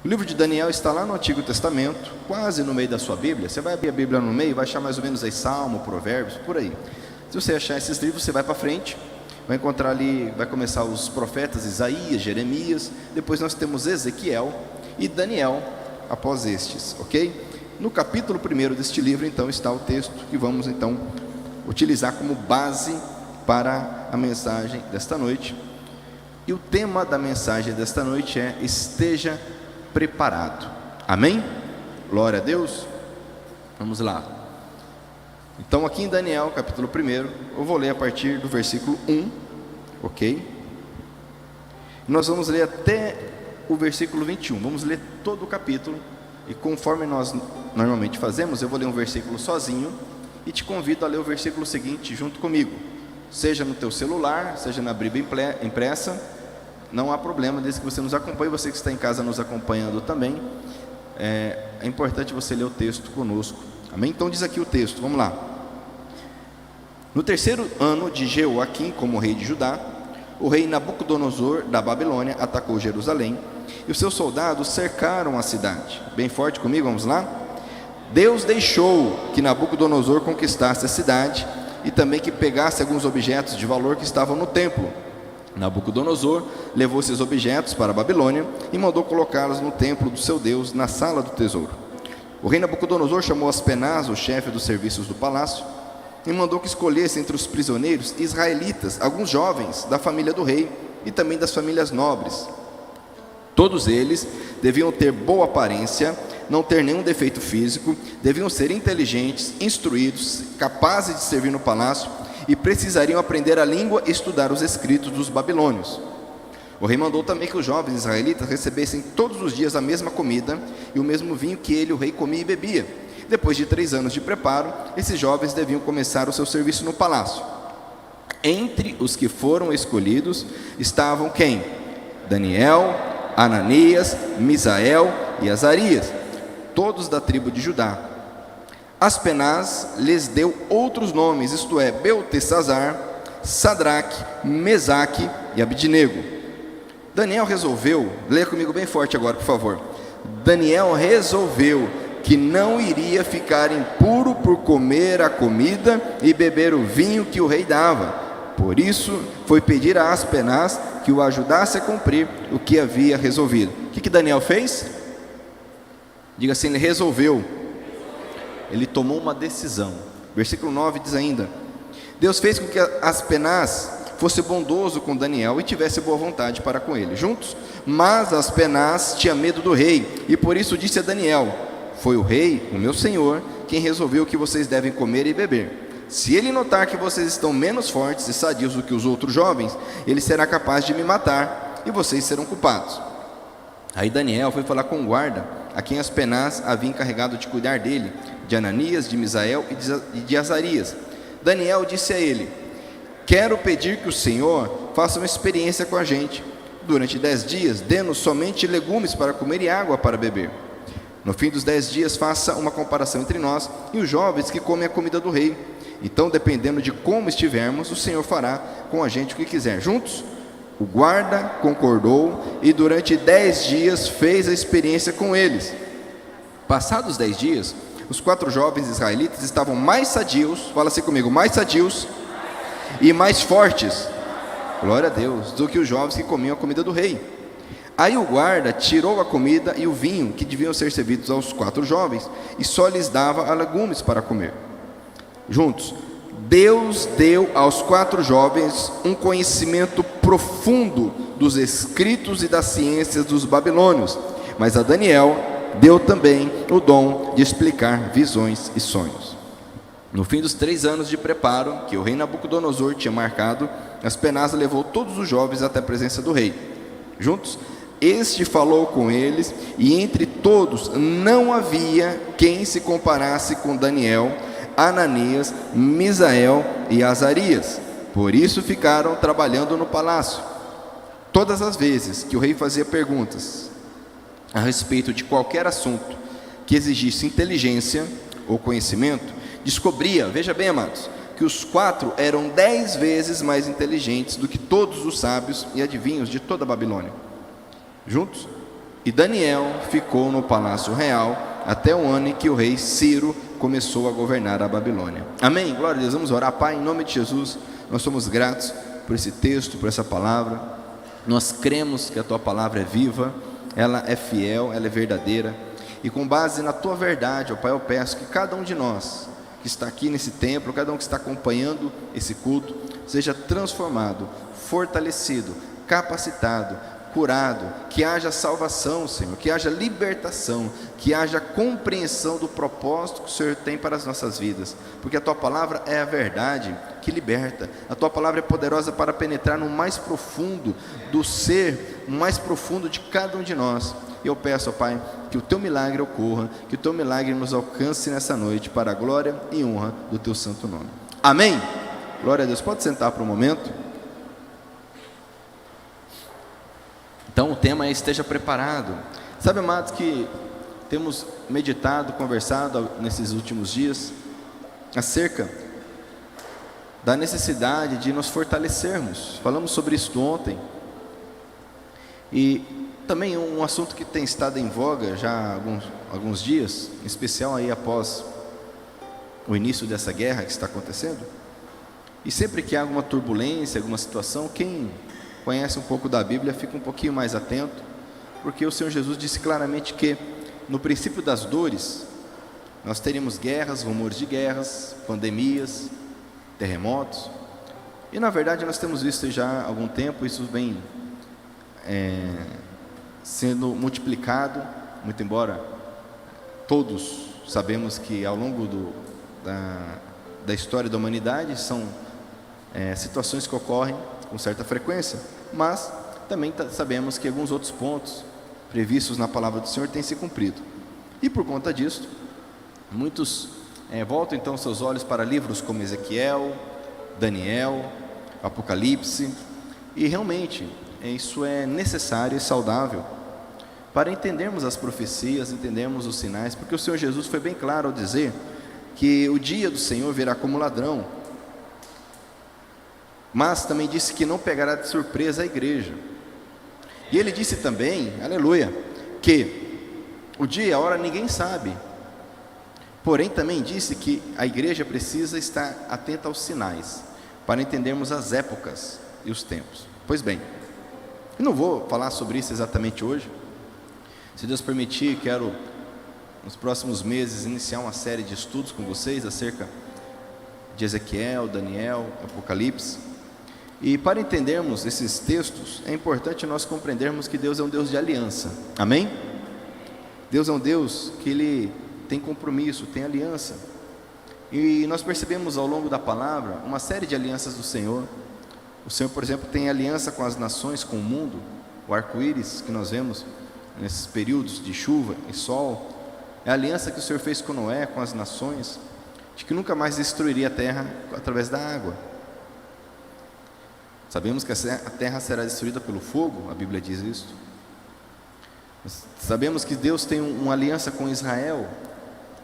O livro de Daniel está lá no Antigo Testamento, quase no meio da sua Bíblia. Você vai abrir a Bíblia no meio, vai achar mais ou menos aí Salmo, Provérbios, por aí. Se você achar esses livros, você vai para frente, vai encontrar ali, vai começar os profetas Isaías, Jeremias, depois nós temos Ezequiel e Daniel após estes, ok? No capítulo 1 deste livro, então, está o texto que vamos, então, utilizar como base para a mensagem desta noite. E o tema da mensagem desta noite é: esteja preparado. Amém? Glória a Deus. Vamos lá. Então, aqui em Daniel, capítulo 1, eu vou ler a partir do versículo 1, ok? Nós vamos ler até o versículo 21. Vamos ler todo o capítulo. E conforme nós normalmente fazemos, eu vou ler um versículo sozinho e te convido a ler o versículo seguinte junto comigo. Seja no teu celular, seja na Bíblia impressa, não há problema, desde que você nos acompanhe. Você que está em casa nos acompanhando também, é importante você ler o texto conosco. Amém? Então diz aqui o texto, vamos lá. No terceiro ano de Jeoaquim como rei de Judá, o rei Nabucodonosor da Babilônia atacou Jerusalém, e os seus soldados cercaram a cidade. Bem forte comigo, vamos lá? Deus deixou que Nabucodonosor conquistasse a cidade e também que pegasse alguns objetos de valor que estavam no templo. Nabucodonosor levou esses objetos para a Babilônia e mandou colocá-los no templo do seu Deus, na sala do tesouro. O rei Nabucodonosor chamou Aspenaz, o chefe dos serviços do palácio, e mandou que escolhesse entre os prisioneiros israelitas alguns jovens da família do rei e também das famílias nobres. Todos eles deviam ter boa aparência, não ter nenhum defeito físico, deviam ser inteligentes, instruídos, capazes de servir no palácio e precisariam aprender a língua e estudar os escritos dos babilônios. O rei mandou também que os jovens israelitas recebessem todos os dias a mesma comida e o mesmo vinho que ele, o rei, comia e bebia. Depois de 3 anos de preparo, esses jovens deviam começar o seu serviço no palácio. Entre os que foram escolhidos estavam quem? Daniel, Ananias, Misael e Azarias, todos da tribo de Judá. Aspenaz lhes deu outros nomes, isto é, Beltesazar, Sadraque, Mesaque e Abidnego. Daniel resolveu, leia comigo bem forte agora, por favor. Daniel resolveu que não iria ficar impuro por comer a comida e beber o vinho que o rei dava. Por isso, foi pedir a Aspenaz que o ajudasse a cumprir o que havia resolvido. O que Daniel fez? Diga assim, ele resolveu. Ele tomou uma decisão. Versículo 9 diz ainda: Deus fez com que Aspenaz fosse bondoso com Daniel e tivesse boa vontade para com ele. Juntos, mas Aspenaz tinha medo do rei e por isso disse a Daniel: foi o rei, o meu senhor, quem resolveu o que vocês devem comer e beber. Se ele notar que vocês estão menos fortes e sadios do que os outros jovens, ele será capaz de me matar e vocês serão culpados. Aí Daniel foi falar com o guarda, a quem Aspenaz havia encarregado de cuidar dele, de Ananias, de Misael e de Azarias. Daniel disse a ele: quero pedir que o Senhor faça uma experiência com a gente. Durante 10 dias, dê-nos somente legumes para comer e água para beber. No fim dos 10 dias, faça uma comparação entre nós e os jovens que comem a comida do rei. Então, dependendo de como estivermos, o Senhor fará com a gente o que quiser. Juntos, o guarda concordou e durante 10 dias fez a experiência com eles. Passados 10 dias, os 4 jovens israelitas estavam mais sadios, fala assim comigo, mais sadios e mais fortes, glória a Deus, do que os jovens que comiam a comida do rei. Aí o guarda tirou a comida e o vinho que deviam ser servidos aos 4 jovens e só lhes dava legumes para comer. Juntos, Deus deu aos 4 jovens um conhecimento profundo dos escritos e das ciências dos babilônios, mas a Daniel deu também o dom de explicar visões e sonhos. No fim dos 3 anos de preparo que o rei Nabucodonosor tinha marcado, Aspenaz levou todos os jovens até a presença do rei. Juntos, este falou com eles, e entre todos não havia quem se comparasse com Daniel, Ananias, Misael e Azarias. Por isso ficaram trabalhando no palácio. Todas as vezes que o rei fazia perguntas a respeito de qualquer assunto que exigisse inteligência ou conhecimento, descobria, veja bem, amados, que os 4 eram 10 vezes mais inteligentes do que todos os sábios e adivinhos de toda a Babilônia. Juntos, E Daniel ficou no palácio real até o ano em que o rei Ciro começou a governar a Babilônia. Amém? Glória a Deus. Vamos orar. Pai, em nome de Jesus, nós somos gratos por esse texto, por essa palavra. Nós cremos que a Tua palavra é viva, ela é fiel, ela é verdadeira. E com base na Tua verdade, ó Pai, eu peço que cada um de nós que está aqui nesse templo, cada um que está acompanhando esse culto, seja transformado, fortalecido, capacitado, curado, que haja salvação, Senhor, que haja libertação, que haja compreensão do propósito que o Senhor tem para as nossas vidas, porque a Tua palavra é a verdade que liberta, a Tua palavra é poderosa para penetrar no mais profundo do ser, no mais profundo de cada um de nós. E eu peço, ó Pai, que o Teu milagre ocorra, que o Teu milagre nos alcance nessa noite, para a glória e honra do Teu santo nome. Amém? Glória a Deus. Pode sentar por um momento. Então o tema é esteja preparado. Sabe, amados, que temos meditado, conversado nesses últimos dias acerca da necessidade de nos fortalecermos. Falamos sobre isso ontem. E também um assunto que tem estado em voga já há alguns dias, em especial aí após o início dessa guerra que está acontecendo. E sempre que há alguma turbulência, alguma situação, quem conhece um pouco da Bíblia fica um pouquinho mais atento, porque o Senhor Jesus disse claramente que no princípio das dores nós teríamos guerras, rumores de guerras, pandemias, terremotos. E na verdade nós temos visto já há algum tempo, isso vem sendo multiplicado, muito embora todos sabemos que ao longo da história da humanidade são situações que ocorrem com certa frequência, mas também sabemos que alguns outros pontos previstos na palavra do Senhor têm se cumprido. E por conta disso, muitos voltam então seus olhos para livros como Ezequiel, Daniel, Apocalipse, e realmente isso é necessário e saudável para entendermos as profecias, entendermos os sinais, porque o Senhor Jesus foi bem claro ao dizer que o dia do Senhor virá como ladrão, mas também disse que não pegará de surpresa a igreja. E ele disse também, aleluia, que o dia e a hora ninguém sabe, porém também disse que a igreja precisa estar atenta aos sinais, para entendermos as épocas e os tempos. Pois bem, eu não vou falar sobre isso exatamente hoje. Se Deus permitir, quero nos próximos meses iniciar uma série de estudos com vocês acerca de Ezequiel, Daniel, Apocalipse. E para entendermos esses textos, é importante nós compreendermos que Deus é um Deus de aliança. Amém? Deus é um Deus que Ele tem compromisso, tem aliança. E nós percebemos ao longo da palavra uma série de alianças do Senhor. O Senhor, por exemplo, tem aliança com as nações, com o mundo. O arco-íris que nós vemos nesses períodos de chuva e sol, é a aliança que o Senhor fez com Noé, com as nações, de que nunca mais destruiria a terra através da água. Sabemos que a terra será destruída pelo fogo, a Bíblia diz isso. Sabemos que Deus tem uma aliança com Israel,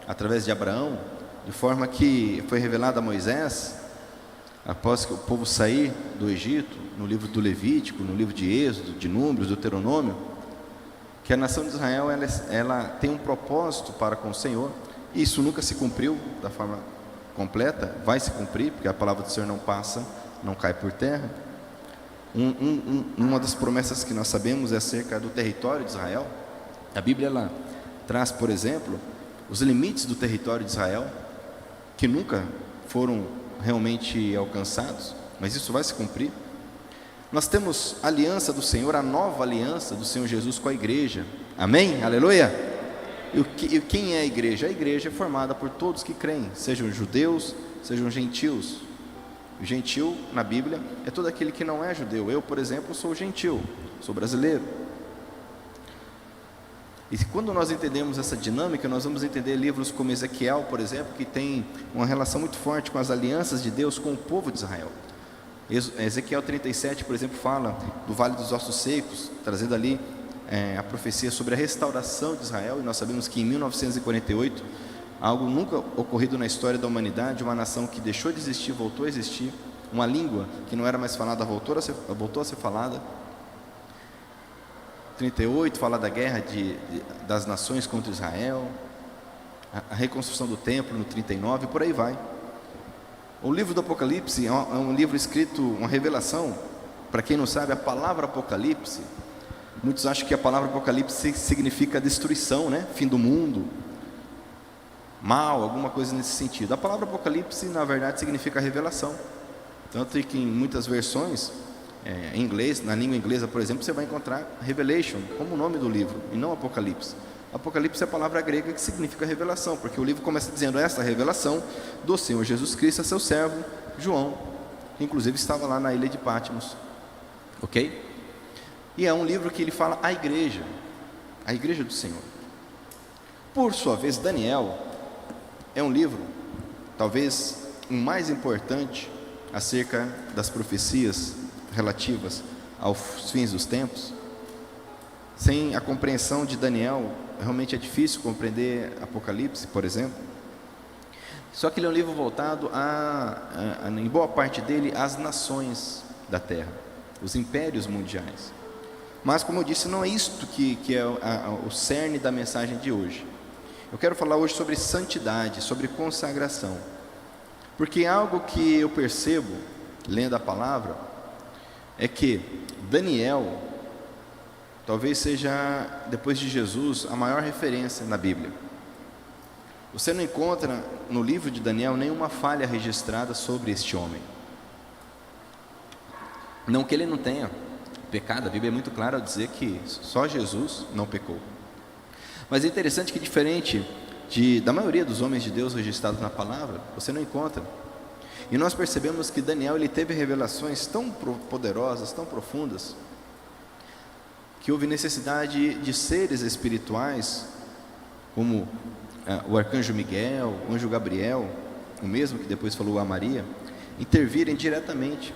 através de Abraão, de forma que foi revelada a Moisés, após que o povo sair do Egito, no livro do Levítico, no livro de Êxodo, de Números, do Deuteronômio, que a nação de Israel ela tem um propósito para com o Senhor. Isso nunca se cumpriu da forma completa, vai se cumprir, porque a palavra do Senhor não passa, não cai por terra. Uma das promessas que nós sabemos é acerca do território de Israel. A Bíblia ela traz, por exemplo, os limites do território de Israel, que nunca foram realmente alcançados, mas isso vai se cumprir. Nós temos a aliança do Senhor, a nova aliança do Senhor Jesus com a igreja. Amém? Aleluia! E quem é a igreja? A igreja é formada por todos que creem, sejam judeus, sejam gentios. O gentil, na Bíblia, é todo aquele que não é judeu. Eu, por exemplo, sou gentil, sou brasileiro. E quando nós entendemos essa dinâmica, nós vamos entender livros como Ezequiel, por exemplo, que tem uma relação muito forte com as alianças de Deus com o povo de Israel. Ezequiel 37, por exemplo, fala do Vale dos Ossos Secos, trazendo ali a profecia sobre a restauração de Israel. E nós sabemos que em 1948, algo nunca ocorrido na história da humanidade, uma nação que deixou de existir, voltou a existir, uma língua que não era mais falada, voltou a ser falada. 38 fala da guerra das nações contra Israel, a reconstrução do templo no 39, por aí vai. O livro do Apocalipse é um livro escrito, uma revelação. Para quem não sabe, a palavra Apocalipse, muitos acham que a palavra Apocalipse significa destruição, né? Fim do mundo, mal, alguma coisa nesse sentido. A palavra Apocalipse, na verdade, significa revelação. Tanto que em muitas versões, em inglês, na língua inglesa, por exemplo, você vai encontrar Revelation como o nome do livro, e não Apocalipse. Apocalipse é a palavra grega que significa revelação, porque o livro começa dizendo esta revelação do Senhor Jesus Cristo a seu servo João, que inclusive estava lá na ilha de Patmos, ok? E é um livro que ele fala a igreja do Senhor. Por sua vez, Daniel é um livro, talvez o mais importante acerca das profecias relativas aos fins dos tempos. Sem a compreensão de Daniel, realmente é difícil compreender Apocalipse, por exemplo. Só que ele é um livro voltado em boa parte dele, às nações da terra, os impérios mundiais. Mas, como eu disse, não é isto que é o cerne da mensagem de hoje. Eu quero falar hoje sobre santidade, sobre consagração. Porque algo que eu percebo, lendo a palavra, é que Daniel talvez seja, depois de Jesus, a maior referência na Bíblia. Você não encontra no livro de Daniel nenhuma falha registrada sobre este homem. Não que ele não tenha pecado, a Bíblia é muito clara ao dizer que só Jesus não pecou. Mas é interessante que, diferente da maioria dos homens de Deus registrados na palavra, você não encontra. E nós percebemos que Daniel ele teve revelações tão poderosas, tão profundas, que houve necessidade de seres espirituais, como o arcanjo Miguel, o anjo Gabriel, o mesmo que depois falou a Maria, intervirem diretamente.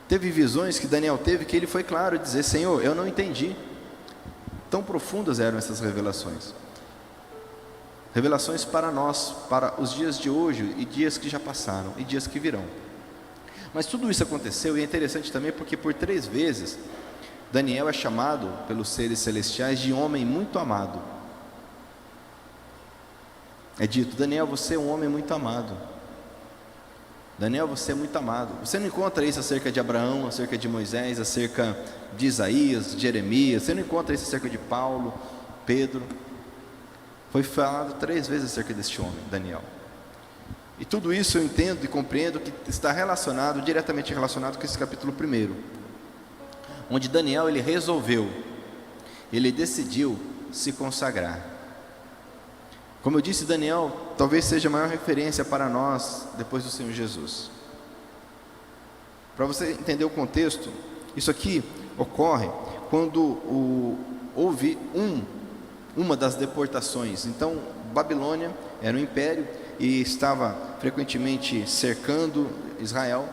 Teve visões que Daniel teve que ele foi claro dizer: Senhor, eu não entendi. Tão profundas eram essas revelações. Revelações para nós, para os dias de hoje e dias que já passaram e dias que virão. Mas tudo isso aconteceu, e é interessante também porque por 3 vezes Daniel é chamado pelos seres celestiais de homem muito amado. É dito: Daniel, você é um homem muito amado. Daniel, você é muito amado. Você não encontra isso acerca de Abraão, acerca de Moisés, acerca de Isaías, de Jeremias. Você não encontra isso acerca de Paulo, Pedro. Foi falado 3 vezes acerca deste homem, Daniel. E tudo isso eu entendo e compreendo que está diretamente relacionado com esse capítulo 1, onde Daniel ele decidiu se consagrar. Como eu disse, Daniel talvez seja a maior referência para nós depois do Senhor Jesus. Para você entender o contexto, isso aqui ocorre quando houve uma das deportações. Então, Babilônia era um império e estava frequentemente cercando Israel,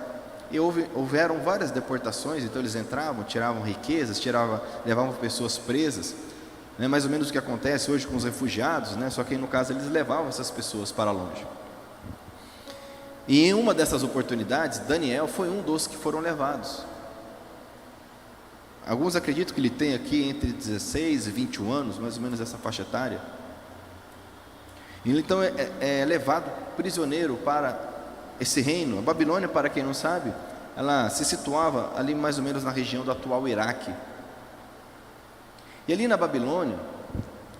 e houveram várias deportações. Então eles entravam, tiravam riquezas, levavam pessoas presas, né? Mais ou menos o que acontece hoje com os refugiados, né? Só que no caso eles levavam essas pessoas para longe. E em uma dessas oportunidades, Daniel foi um dos que foram levados. Alguns acreditam que ele tem aqui entre 16 e 21 anos, mais ou menos essa faixa etária. E então é levado prisioneiro para esse reino. A Babilônia, para quem não sabe, ela se situava ali mais ou menos na região do atual Iraque. E ali na Babilônia,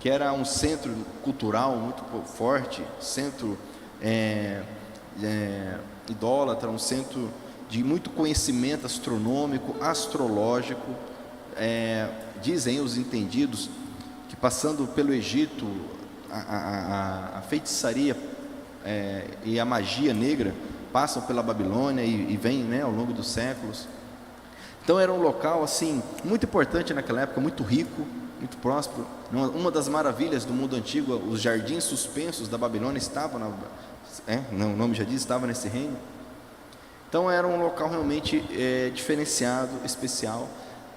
que era um centro cultural muito forte, centro idólatra, um centro de muito conhecimento astronômico, astrológico, dizem os entendidos que, passando pelo Egito, a feitiçaria e a magia negra passam pela Babilônia e vêm, né, ao longo dos séculos. Então era um local assim muito importante naquela época, muito rico, muito próspero. Uma das maravilhas do mundo antigo, os jardins suspensos da Babilônia estavam o nome já diz, estava nesse reino. Então era um local realmente diferenciado, especial,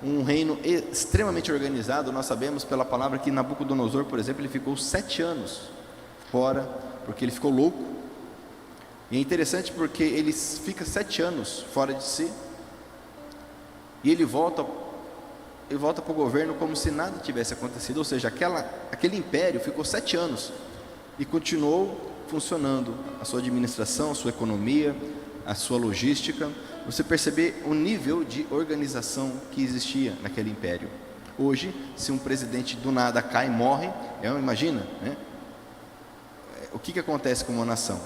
um reino extremamente organizado. Nós sabemos pela palavra que Nabucodonosor, por exemplo, ele ficou 7 anos fora, porque ele ficou louco. E é interessante porque ele fica 7 anos fora de si, e ele volta e volta para o governo como se nada tivesse acontecido, ou seja, aquele império ficou 7 anos e continuou funcionando, a sua administração, a sua economia, a sua logística. Você perceber o nível de organização que existia naquele império. Hoje, se um presidente do nada cai e morre, imagina, né? O que acontece com uma nação?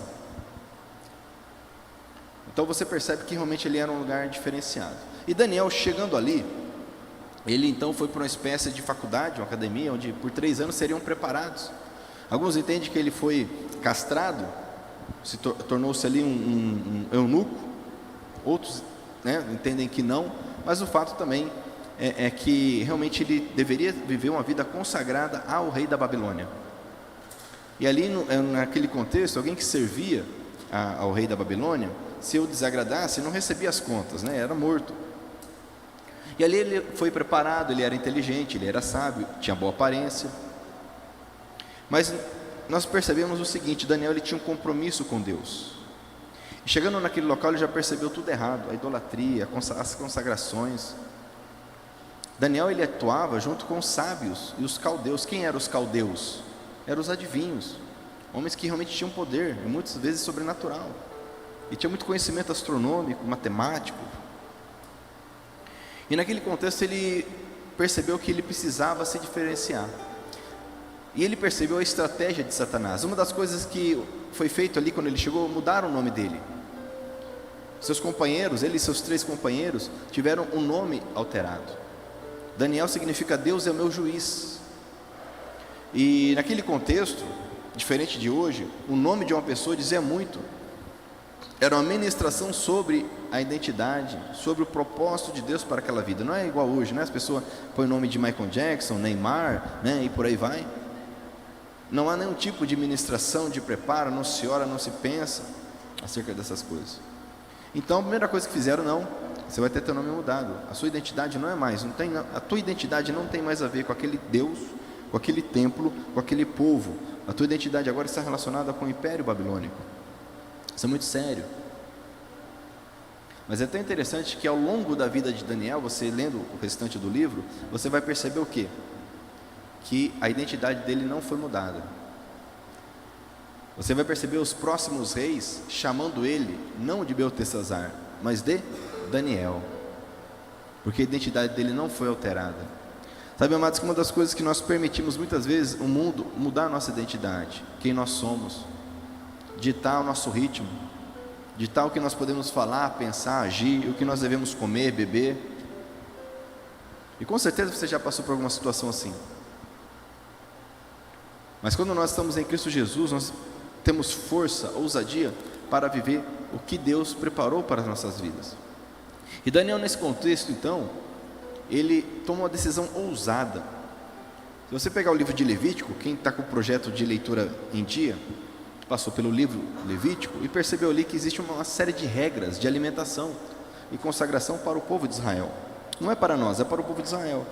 Então você percebe que realmente ele era um lugar diferenciado. E Daniel, chegando ali, ele então foi para uma espécie de faculdade, uma academia, onde por 3 anos seriam preparados. Alguns entendem que ele foi castrado, tornou-se ali um eunuco. Outros, né, entendem que não, mas o fato também é que realmente ele deveria viver uma vida consagrada ao rei da Babilônia. E ali, naquele contexto, alguém que servia ao rei da Babilônia, se o desagradasse, não recebia as contas, né, era morto. E ali ele foi preparado, ele era inteligente, ele era sábio, tinha boa aparência. Mas nós percebemos o seguinte: Daniel, ele tinha um compromisso com Deus. E chegando naquele local, ele já percebeu tudo errado, a idolatria, as consagrações. Daniel, ele atuava junto com os sábios e os caldeus. Quem eram os caldeus? Eram os adivinhos, homens que realmente tinham poder, e muitas vezes sobrenatural, e tinha muito conhecimento astronômico, matemático. E naquele contexto ele percebeu que ele precisava se diferenciar. E ele percebeu a estratégia de Satanás. Uma das coisas que foi feito ali quando ele chegou, mudaram o nome dele. Seus companheiros, ele e seus 3 companheiros, tiveram um nome alterado. Daniel significa Deus é o meu juiz. E naquele contexto, diferente de hoje, o nome de uma pessoa dizia muito. Era uma ministração sobre a identidade, sobre o propósito de Deus para aquela vida. Não é igual hoje, né? As pessoas põem o nome de Michael Jackson, Neymar, né? E por aí vai. Não há nenhum tipo de ministração, de preparo, não se ora, não se pensa acerca dessas coisas. Então a primeira coisa que fizeram, não, você vai ter teu nome mudado. A sua identidade não é mais, a tua identidade não tem mais a ver com aquele Deus, com aquele templo, com aquele povo. A tua identidade agora está relacionada com o Império Babilônico. Isso é muito sério. Mas é tão interessante que ao longo da vida de Daniel, você lendo o restante do livro, você vai perceber o quê? Que a identidade dele não foi mudada. Você vai perceber os próximos reis chamando ele não de Beltesazar, mas de Daniel, porque a identidade dele não foi alterada. Sabe, amados, que uma das coisas que nós permitimos muitas vezes o mundo mudar a nossa identidade, quem nós somos, ditar o nosso ritmo, ditar o que nós podemos falar, pensar, agir, o que nós devemos comer, beber. E com certeza você já passou por alguma situação assim. Mas quando nós estamos em Cristo Jesus, nós temos força, ousadia para viver o que Deus preparou para as nossas vidas. E Daniel, nesse contexto, então, ele toma uma decisão ousada. Se você pegar o livro de Levítico, quem está com o projeto de leitura em dia, passou pelo livro Levítico e percebeu ali que existe uma série de regras de alimentação e consagração para o povo de Israel. Não é para nós, é para o povo de Israel.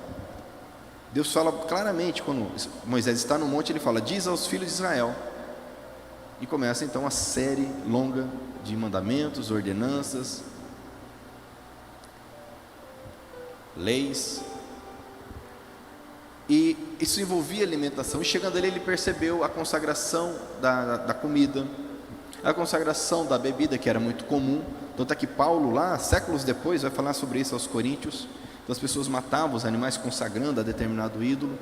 Deus fala claramente, quando Moisés está no monte, ele fala: diz aos filhos de Israel. E começa então a série longa de mandamentos, ordenanças, leis. E isso envolvia alimentação. E chegando ali, ele percebeu a consagração da comida, a consagração da bebida, que era muito comum. Tanto é que Paulo, lá, séculos depois, vai falar sobre isso aos Coríntios. Então, as pessoas matavam os animais consagrando a determinado ídolo.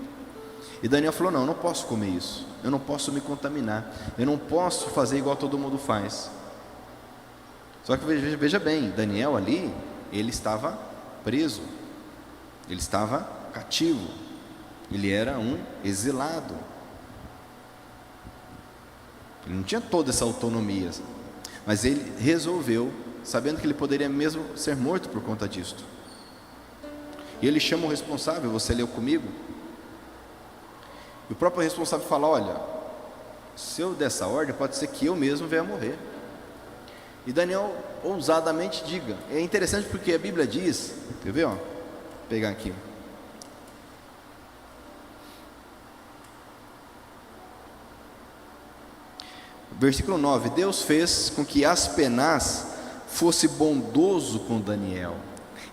E Daniel falou: não, eu não posso comer isso, eu não posso me contaminar, eu não posso fazer igual todo mundo faz. Só que veja bem, Daniel ali, ele estava preso, ele estava cativo, ele era um exilado, ele não tinha toda essa autonomia, mas ele resolveu, sabendo que ele poderia mesmo ser morto por conta disso. E ele chama o responsável, você leu comigo? E o próprio responsável fala: olha, se eu der essa ordem, pode ser que eu mesmo venha morrer. E Daniel ousadamente diga. É interessante porque a Bíblia diz, quer ver? Ó, vou pegar aqui. Versículo 9: Deus fez com que Aspenaz fosse bondoso com Daniel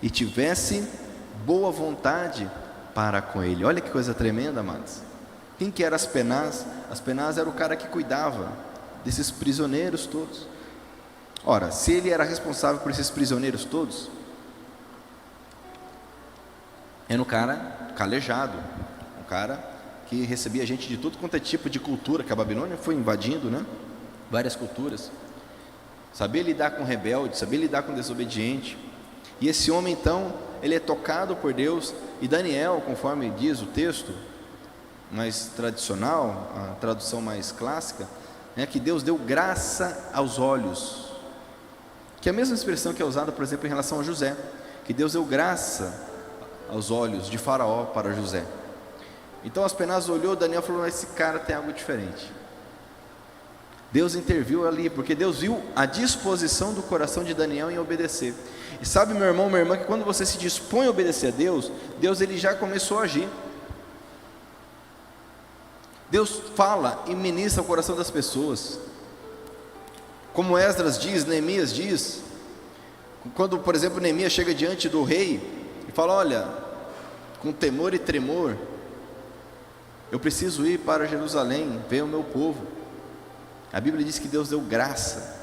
e tivesse boa vontade para com ele. Olha que coisa tremenda, amados. Quem que era Aspenaz? Aspenaz era o cara que cuidava desses prisioneiros todos. Ora, se ele era responsável por esses prisioneiros todos, era um cara calejado, um cara que recebia gente de tudo quanto é tipo de cultura, que a Babilônia foi invadindo, né? Várias culturas. Sabia lidar com rebelde, sabia lidar com desobediente. E esse homem então, ele é tocado por Deus. E Daniel, conforme diz o texto mais tradicional, a tradução mais clássica, é que Deus deu graça aos olhos, que é a mesma expressão que é usada, por exemplo, em relação a José, que Deus deu graça aos olhos de Faraó para José. Então Aspenaz olhou Daniel e falou: esse cara tem algo diferente. Deus interviu ali, porque Deus viu a disposição do coração de Daniel em obedecer. E sabe, meu irmão, minha irmã, que quando você se dispõe a obedecer a Deus, Deus ele já começou a agir. Deus fala e ministra o coração das pessoas. Como Esdras diz, Neemias diz, quando, por exemplo, Neemias chega diante do rei e fala: olha, com temor e tremor, eu preciso ir para Jerusalém, ver o meu povo. A Bíblia diz que Deus deu graça,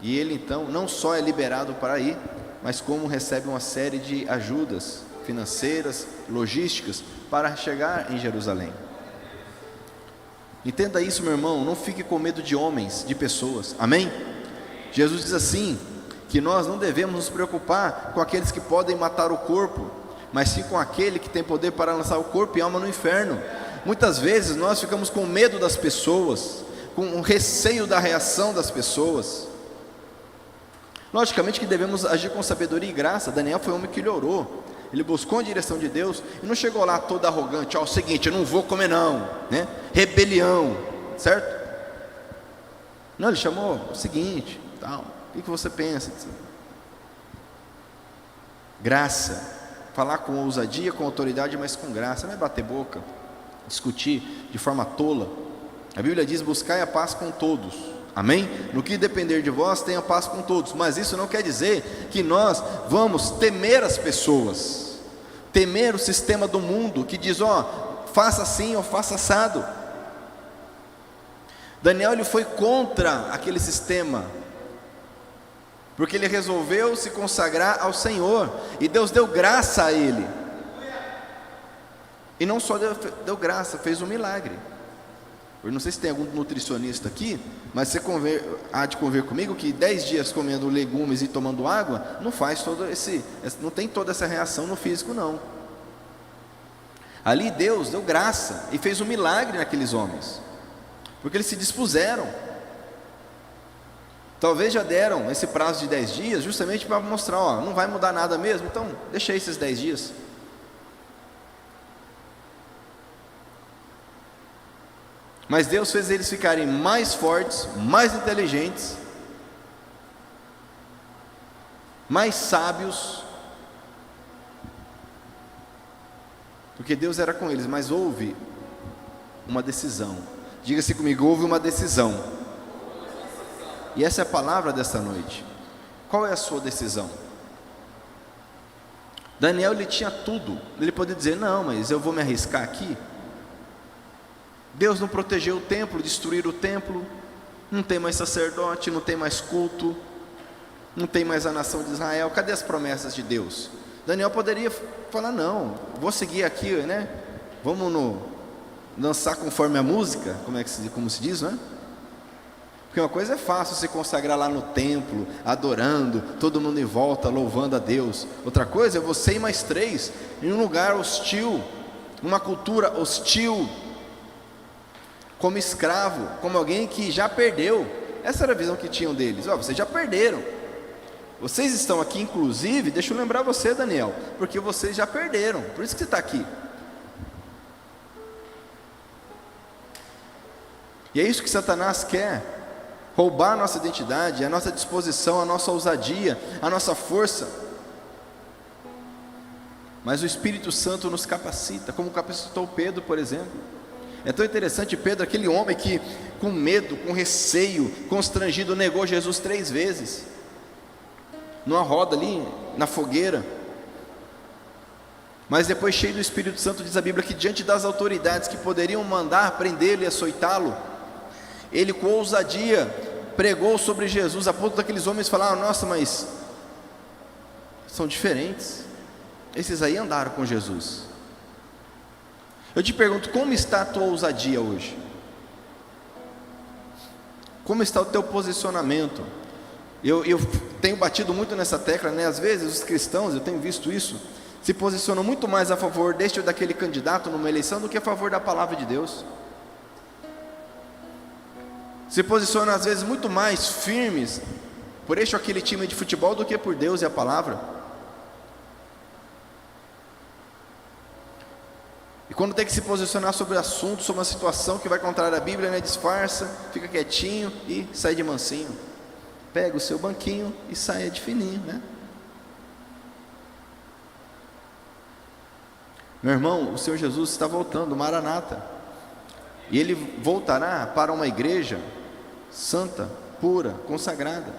e ele então não só é liberado para ir, mas como recebe uma série de ajudas financeiras, logísticas, para chegar em Jerusalém. Entenda isso, meu irmão, não fique com medo de homens, de pessoas, amém? Jesus diz assim, que nós não devemos nos preocupar com aqueles que podem matar o corpo, mas sim com aquele que tem poder para lançar o corpo e alma no inferno. Muitas vezes nós ficamos com medo das pessoas, com o receio da reação das pessoas. Logicamente que devemos agir com sabedoria e graça. Daniel foi um homem que ele orou, ele buscou a direção de Deus, e não chegou lá todo arrogante: ó, é o seguinte, eu não vou comer não, né? Rebelião, certo? Não, ele chamou o seguinte, tal, o que você pensa? Graça, falar com ousadia, com autoridade, mas com graça, não é bater boca, discutir de forma tola. A Bíblia diz: buscai a paz com todos, amém? No que depender de vós, tenha paz com todos. Mas isso não quer dizer que nós vamos temer as pessoas, temer o sistema do mundo, que diz: ó, faça assim ou faça assado. Daniel ele foi contra aquele sistema, porque ele resolveu se consagrar ao Senhor, e Deus deu graça a ele. E não só deu graça, fez um milagre. Eu não sei se tem algum nutricionista aqui, mas você há de convir comigo que 10 dias comendo legumes e tomando água não faz não tem toda essa reação no físico, não. Ali Deus deu graça e fez um milagre naqueles homens, porque eles se dispuseram. Talvez já deram esse prazo de 10 dias justamente para mostrar: ó, não vai mudar nada mesmo, então deixa esses 10 dias. Mas Deus fez eles ficarem mais fortes, mais inteligentes, mais sábios, porque Deus era com eles. Mas houve uma decisão. Diga-se comigo: houve uma decisão. E essa é a palavra desta noite. Qual é a sua decisão? Daniel ele tinha tudo, ele poderia dizer: não, mas eu vou me arriscar aqui. Deus não protegeu o templo, destruir o templo, não tem mais sacerdote, não tem mais culto, não tem mais a nação de Israel. Cadê as promessas de Deus? Daniel poderia falar: não, vou seguir aqui, né? Vamos dançar conforme a música, como se diz, né? Porque uma coisa é fácil se consagrar lá no templo, adorando, todo mundo em volta, louvando a Deus. Outra coisa é você e mais 3 em um lugar hostil, uma cultura hostil, como escravo, como alguém que já perdeu. Essa era a visão que tinham deles: ó, vocês já perderam, vocês estão aqui, inclusive, deixa eu lembrar você, Daniel, porque vocês já perderam, por isso que você está aqui. E é isso que Satanás quer: roubar a nossa identidade, a nossa disposição, a nossa ousadia, a nossa força. Mas o Espírito Santo nos capacita, como capacitou Pedro, por exemplo. É tão interessante, Pedro, aquele homem que com medo, com receio, constrangido, negou Jesus 3 vezes, numa roda ali, na fogueira. mas depois, cheio do Espírito Santo, diz a Bíblia que diante das autoridades que poderiam mandar prendê-lo e açoitá-lo, ele com ousadia pregou sobre Jesus, a ponto daqueles homens falar: nossa, mas são diferentes, esses aí andaram com Jesus. Eu te pergunto, como está a tua ousadia hoje? Como está o teu posicionamento? Eu tenho batido muito nessa tecla, né? Às vezes os cristãos, eu tenho visto isso, se posicionam muito mais a favor deste ou daquele candidato numa eleição do que a favor da palavra de Deus. Se posicionam às vezes muito mais firmes por este ou aquele time de futebol do que por Deus e a palavra. E quando tem que se posicionar sobre o assunto, sobre uma situação que vai contrária à Bíblia, né, disfarça, fica quietinho e sai de mansinho. Pega o seu banquinho e saia de fininho, né? Meu irmão, o Senhor Jesus está voltando, Maranata. E Ele voltará para uma igreja santa, pura, consagrada.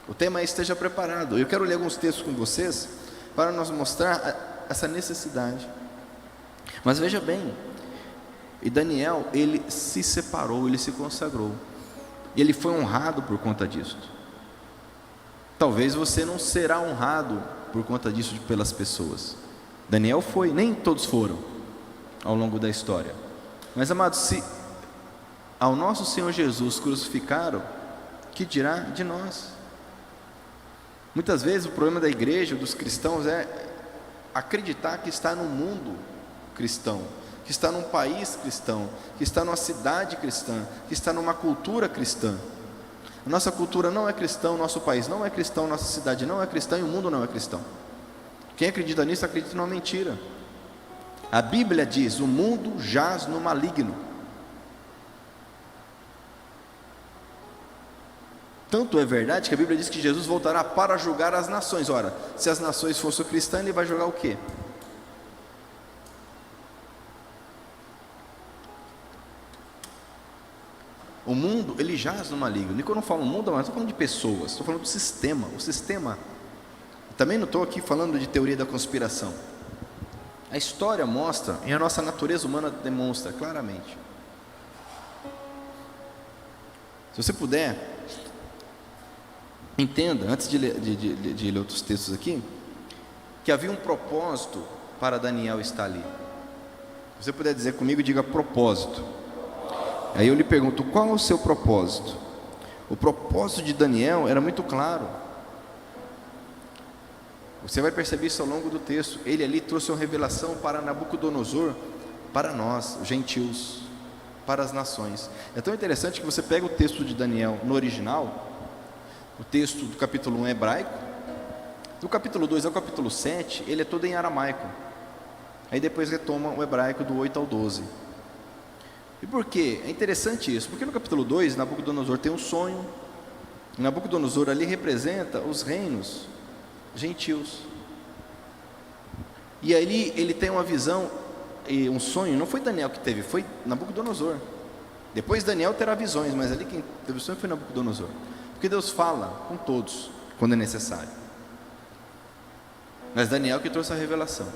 O tema é: esteja preparado. Eu quero ler alguns textos com vocês para nos mostrar essa necessidade. Mas veja bem, e Daniel, ele se separou, ele se consagrou, e ele foi honrado por conta disso. Talvez você não será honrado por conta disso pelas pessoas. Daniel foi, nem todos foram ao longo da história. Mas amados, se ao nosso Senhor Jesus crucificaram, que dirá de nós? Muitas vezes o problema da igreja, dos cristãos, é acreditar que está no mundo cristão, que está num país cristão, que está numa cidade cristã, que está numa cultura cristã. A nossa cultura não é cristã, o nosso país não é cristão, nossa cidade não é cristã e o mundo não é cristão. Quem acredita nisso acredita numa mentira. A Bíblia diz: o mundo jaz no maligno. Tanto é verdade que a Bíblia diz que Jesus voltará para julgar as nações. Ora, se as nações fossem cristãs, ele vai julgar o quê? O mundo, ele jaz no maligno. E quando eu falo mundo, mas estou falando de pessoas, estou falando do sistema. O sistema, também não estou aqui falando de teoria da conspiração. A história mostra, e a nossa natureza humana demonstra claramente. Se você puder, entenda, antes de ler outros textos aqui, que havia um propósito para Daniel estar ali. Se você puder dizer comigo, diga propósito. Aí eu lhe pergunto, qual é o seu propósito? O propósito de Daniel era muito claro. Você vai perceber isso ao longo do texto. Ele ali trouxe uma revelação para Nabucodonosor, para nós, gentios, para as nações. É tão interessante que você pega o texto de Daniel no original, o texto do capítulo 1 é hebraico, do capítulo 2 ao capítulo 7, ele é todo em aramaico. Aí depois retoma o hebraico do 8 ao 12. E por quê? É interessante isso, porque no capítulo 2, Nabucodonosor tem um sonho. Nabucodonosor ali representa os reinos gentios. E aí ele tem uma visão e um sonho. Não foi Daniel que teve, foi Nabucodonosor. Depois Daniel terá visões, mas ali quem teve o sonho foi Nabucodonosor. Porque Deus fala com todos quando é necessário. Mas Daniel que trouxe a revelação.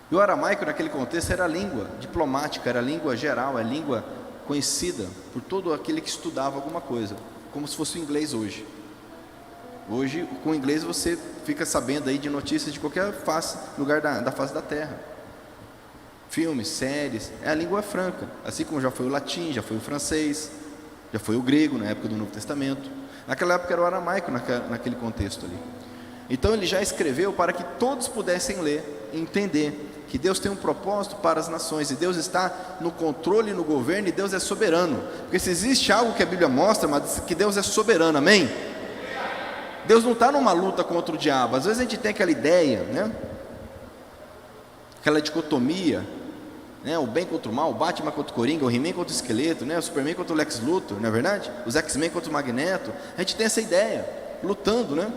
E o aramaico naquele contexto era a língua diplomática, era a língua geral, é a língua conhecida por todo aquele que estudava alguma coisa, como se fosse o inglês hoje. Hoje, com o inglês você fica sabendo aí de notícias de qualquer lugar da face da terra. Filmes, séries, é a língua franca, assim como já foi o latim, já foi o francês, já foi o grego na época do Novo Testamento. Naquela época era o aramaico naquele contexto ali. Então ele já escreveu para que todos pudessem ler e entender que Deus tem um propósito para as nações, e Deus está no controle, no governo, e Deus é soberano. Porque se existe algo que a Bíblia mostra, mas que Deus é soberano, amém? Deus não está numa luta contra o diabo. Às vezes a gente tem aquela ideia, né? Aquela dicotomia, né? O bem contra o mal, o Batman contra o Coringa, o He-Man contra o Esqueleto, né? O Superman contra o Lex Luthor, não é verdade? Os X-Men contra o Magneto. A gente tem essa ideia, lutando, né?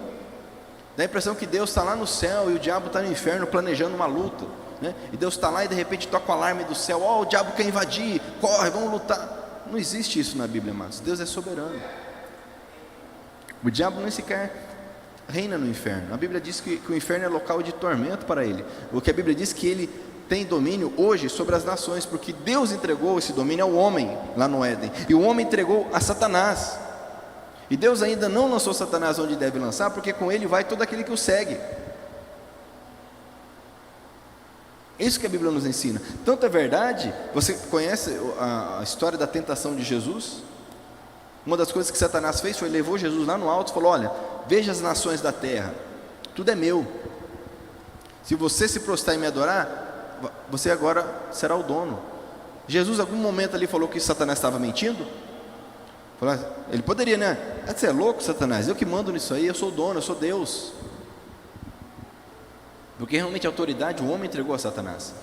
Dá a impressão que Deus está lá no céu e o diabo está no inferno planejando uma luta, né? E Deus está lá e de repente toca o alarme do céu: ó, o diabo quer invadir, corre, vamos lutar. Não existe isso na Bíblia, amados. Deus é soberano. O diabo nem sequer reina no inferno. A Bíblia diz que o inferno é local de tormento para ele. O que a Bíblia diz que ele tem domínio hoje sobre as nações, porque Deus entregou esse domínio ao homem lá no Éden, e o homem entregou a Satanás. E Deus ainda não lançou Satanás onde deve lançar, porque com ele vai todo aquele que o segue. Isso que a Bíblia nos ensina. Tanto é verdade, você conhece a história da tentação de Jesus? Uma das coisas que Satanás fez foi levou Jesus lá no alto e falou: olha, veja as nações da terra, tudo é meu. Se você se prostrar e me adorar, você agora será o dono. Jesus em algum momento ali falou que Satanás estava mentindo? Ele poderia, né? Você é louco, Satanás, eu que mando nisso aí, eu sou o dono, eu sou Deus. Porque realmente a autoridade o homem entregou a Satanás.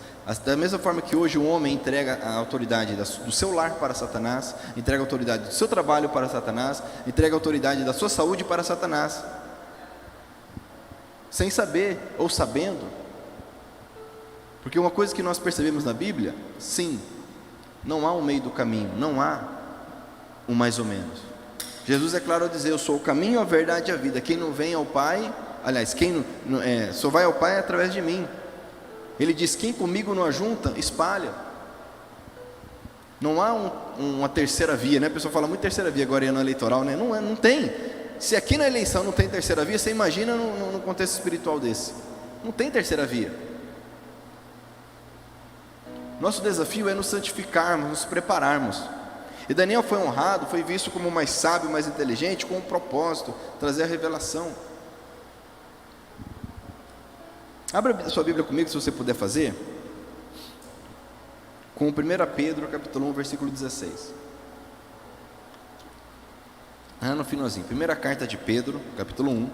Da mesma forma que hoje o homem entrega a autoridade do seu lar para Satanás, entrega a autoridade do seu trabalho para Satanás, entrega a autoridade da sua saúde para Satanás, sem saber ou sabendo. Porque uma coisa que nós percebemos na Bíblia, sim, não há um meio do caminho, não há um mais ou menos. Jesus é claro ao dizer: eu sou o caminho, a verdade e a vida. Quem não vem ao Pai, aliás, só vai ao Pai através de mim. Ele diz: quem comigo não ajunta, espalha. Não há uma terceira via, né? A pessoa fala muito terceira via agora no eleitoral, né? Não tem. Se aqui na eleição não tem terceira via, você imagina no contexto espiritual desse. Não tem terceira via. Nosso desafio é nos santificarmos, nos prepararmos. E Daniel foi honrado, foi visto como mais sábio, mais inteligente, com um propósito, trazer a revelação. Abra a sua Bíblia comigo, se você puder fazer, com 1 Pedro, capítulo 1, versículo 16. No finalzinho, primeira carta de Pedro, capítulo 1,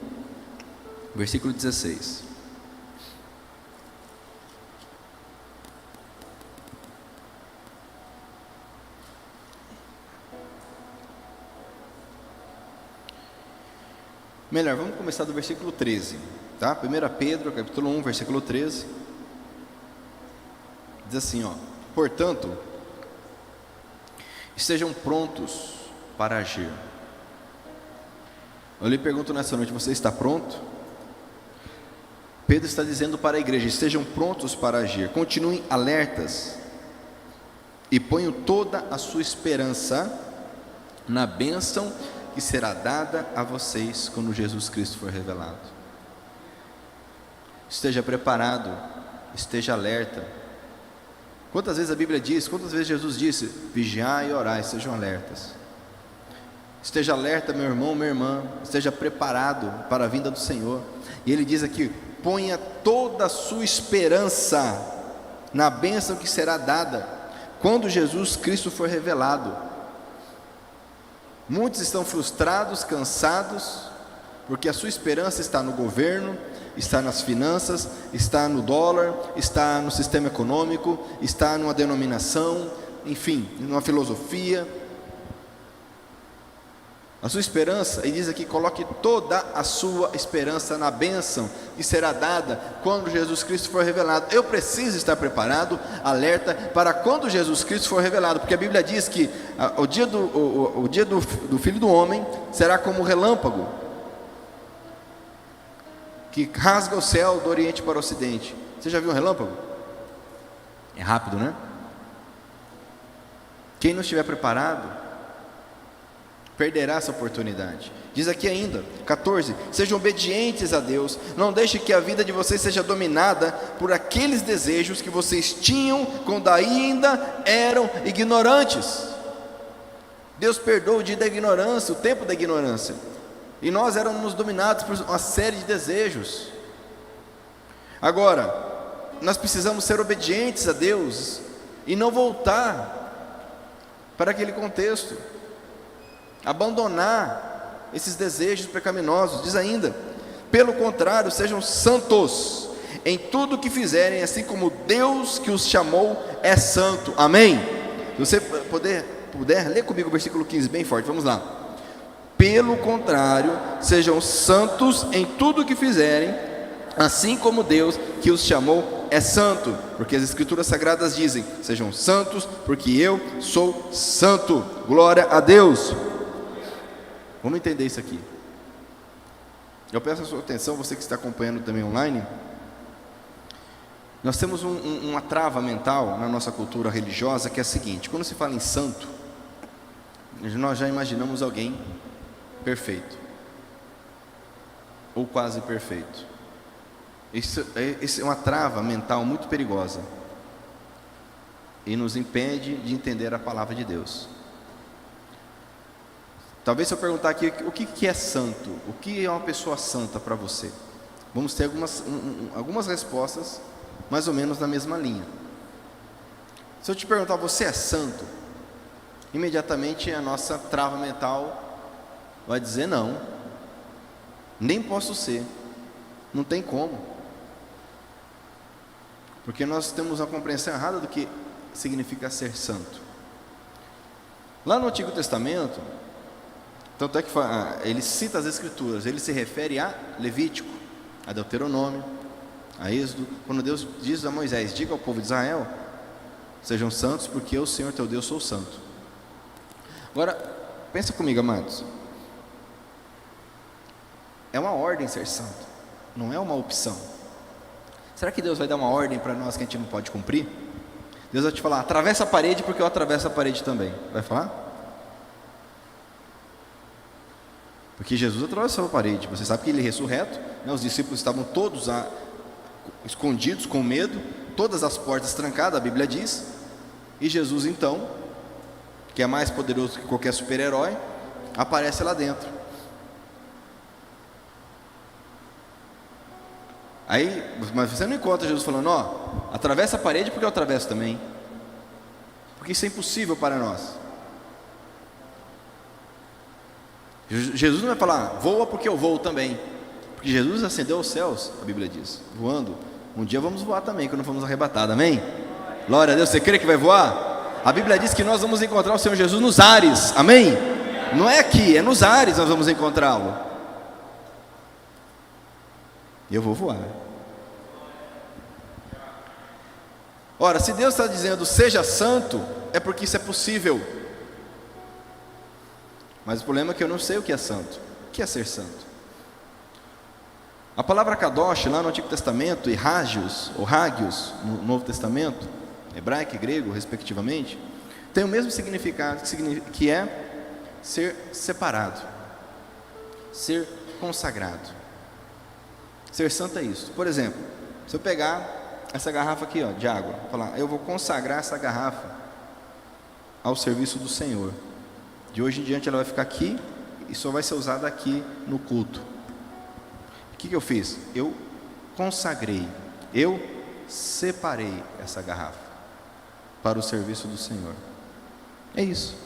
versículo 16. Melhor, vamos começar do versículo 13, tá? 1 Pedro, capítulo 1, versículo 13. Diz assim, ó: portanto, estejam prontos para agir. Eu lhe pergunto nessa noite: você está pronto? Pedro está dizendo para a igreja: estejam prontos para agir, continuem alertas e ponham toda a sua esperança na bênção que será dada a vocês quando Jesus Cristo for revelado. Esteja preparado, esteja alerta. Quantas vezes a Bíblia diz, quantas vezes Jesus disse: vigiai e orai, sejam alertas. Esteja alerta, meu irmão, minha irmã, esteja preparado para a vinda do Senhor. E ele diz aqui: ponha toda a sua esperança na bênção que será dada quando Jesus Cristo for revelado. Muitos estão frustrados, cansados, porque a sua esperança está no governo, está nas finanças, está no dólar, está no sistema econômico, está numa denominação, enfim, numa filosofia. A sua esperança, ele diz aqui: coloque toda a sua esperança na bênção que será dada quando Jesus Cristo for revelado. Eu preciso estar preparado, alerta, para quando Jesus Cristo for revelado, porque a Bíblia diz que o dia do Filho do Homem será como relâmpago, que rasga o céu do oriente para o ocidente. Você já viu um relâmpago? É rápido, né? Quem não estiver preparado perderá essa oportunidade. Diz aqui ainda, 14: sejam obedientes a Deus, não deixe que a vida de vocês seja dominada por aqueles desejos que vocês tinham quando ainda eram ignorantes. Deus perdoa o dia da ignorância, o tempo da ignorância, e nós éramos dominados por uma série de desejos. Agora, nós precisamos ser obedientes a Deus e não voltar para aquele contexto, abandonar esses desejos pecaminosos. Diz ainda: pelo contrário, sejam santos em tudo o que fizerem, assim como Deus que os chamou é santo. Amém? Se você puder, ler comigo o versículo 15 bem forte, vamos lá. Pelo contrário, sejam santos em tudo o que fizerem, assim como Deus que os chamou é santo, porque as Escrituras Sagradas dizem: sejam santos, porque eu sou santo. Glória a Deus. Vamos entender isso aqui. Eu peço a sua atenção, você que está acompanhando também online. Nós temos uma trava mental na nossa cultura religiosa, que é a seguinte: quando se fala em santo, nós já imaginamos alguém perfeito, ou quase perfeito. Isso é uma trava mental muito perigosa, e nos impede de entender a palavra de Deus. Talvez se eu perguntar aqui, o que é santo? O que é uma pessoa santa para você? Vamos ter algumas respostas, mais ou menos na mesma linha. Se eu te perguntar, você é santo? Imediatamente a nossa trava mental vai dizer não, nem posso ser, não tem como. Porque nós temos uma compreensão errada do que significa ser santo. Lá no Antigo Testamento, tanto é que ele cita as Escrituras, ele se refere a Levítico, a Deuteronômio, a Êxodo, quando Deus diz a Moisés: diga ao povo de Israel, sejam santos, porque eu, Senhor teu Deus, sou santo. Agora, pensa comigo, amados, é uma ordem ser santo, não é uma opção. Será que Deus vai dar uma ordem para nós que a gente não pode cumprir? Deus vai te falar: atravessa a parede, porque eu atravesso a parede também. Vai falar? Porque Jesus atravessou a parede. Você sabe que ele é ressurreto, né? Os discípulos estavam todos escondidos, com medo, todas as portas trancadas, a Bíblia diz. E Jesus então, que é mais poderoso que qualquer super-herói, aparece lá dentro. Aí, mas você não encontra Jesus falando: ó, atravessa a parede porque eu atravesso também. Porque isso é impossível para nós. Jesus não vai falar: voa porque eu voo também. Porque Jesus ascendeu aos céus, a Bíblia diz, voando. Um dia vamos voar também, quando fomos arrebatados, amém? Glória a Deus. Você crê que vai voar? A Bíblia diz que nós vamos encontrar o Senhor Jesus nos ares, amém? Não é aqui, é nos ares nós vamos encontrá-lo. E eu vou voar. Ora, se Deus está dizendo seja santo, é porque isso é possível. Mas o problema é que eu não sei o que é santo. O que é ser santo? A palavra kadosh, lá no Antigo Testamento, e hagios, ou hagios, no Novo Testamento, hebraico e grego, respectivamente, tem o mesmo significado, que é ser separado, ser consagrado. Ser santo é isso. Por exemplo, se eu pegar essa garrafa aqui, ó, de água, falar: eu vou consagrar essa garrafa ao serviço do Senhor. De hoje em diante ela vai ficar aqui e só vai ser usada aqui no culto. O que eu fiz? Eu consagrei, eu separei essa garrafa para o serviço do Senhor. É isso.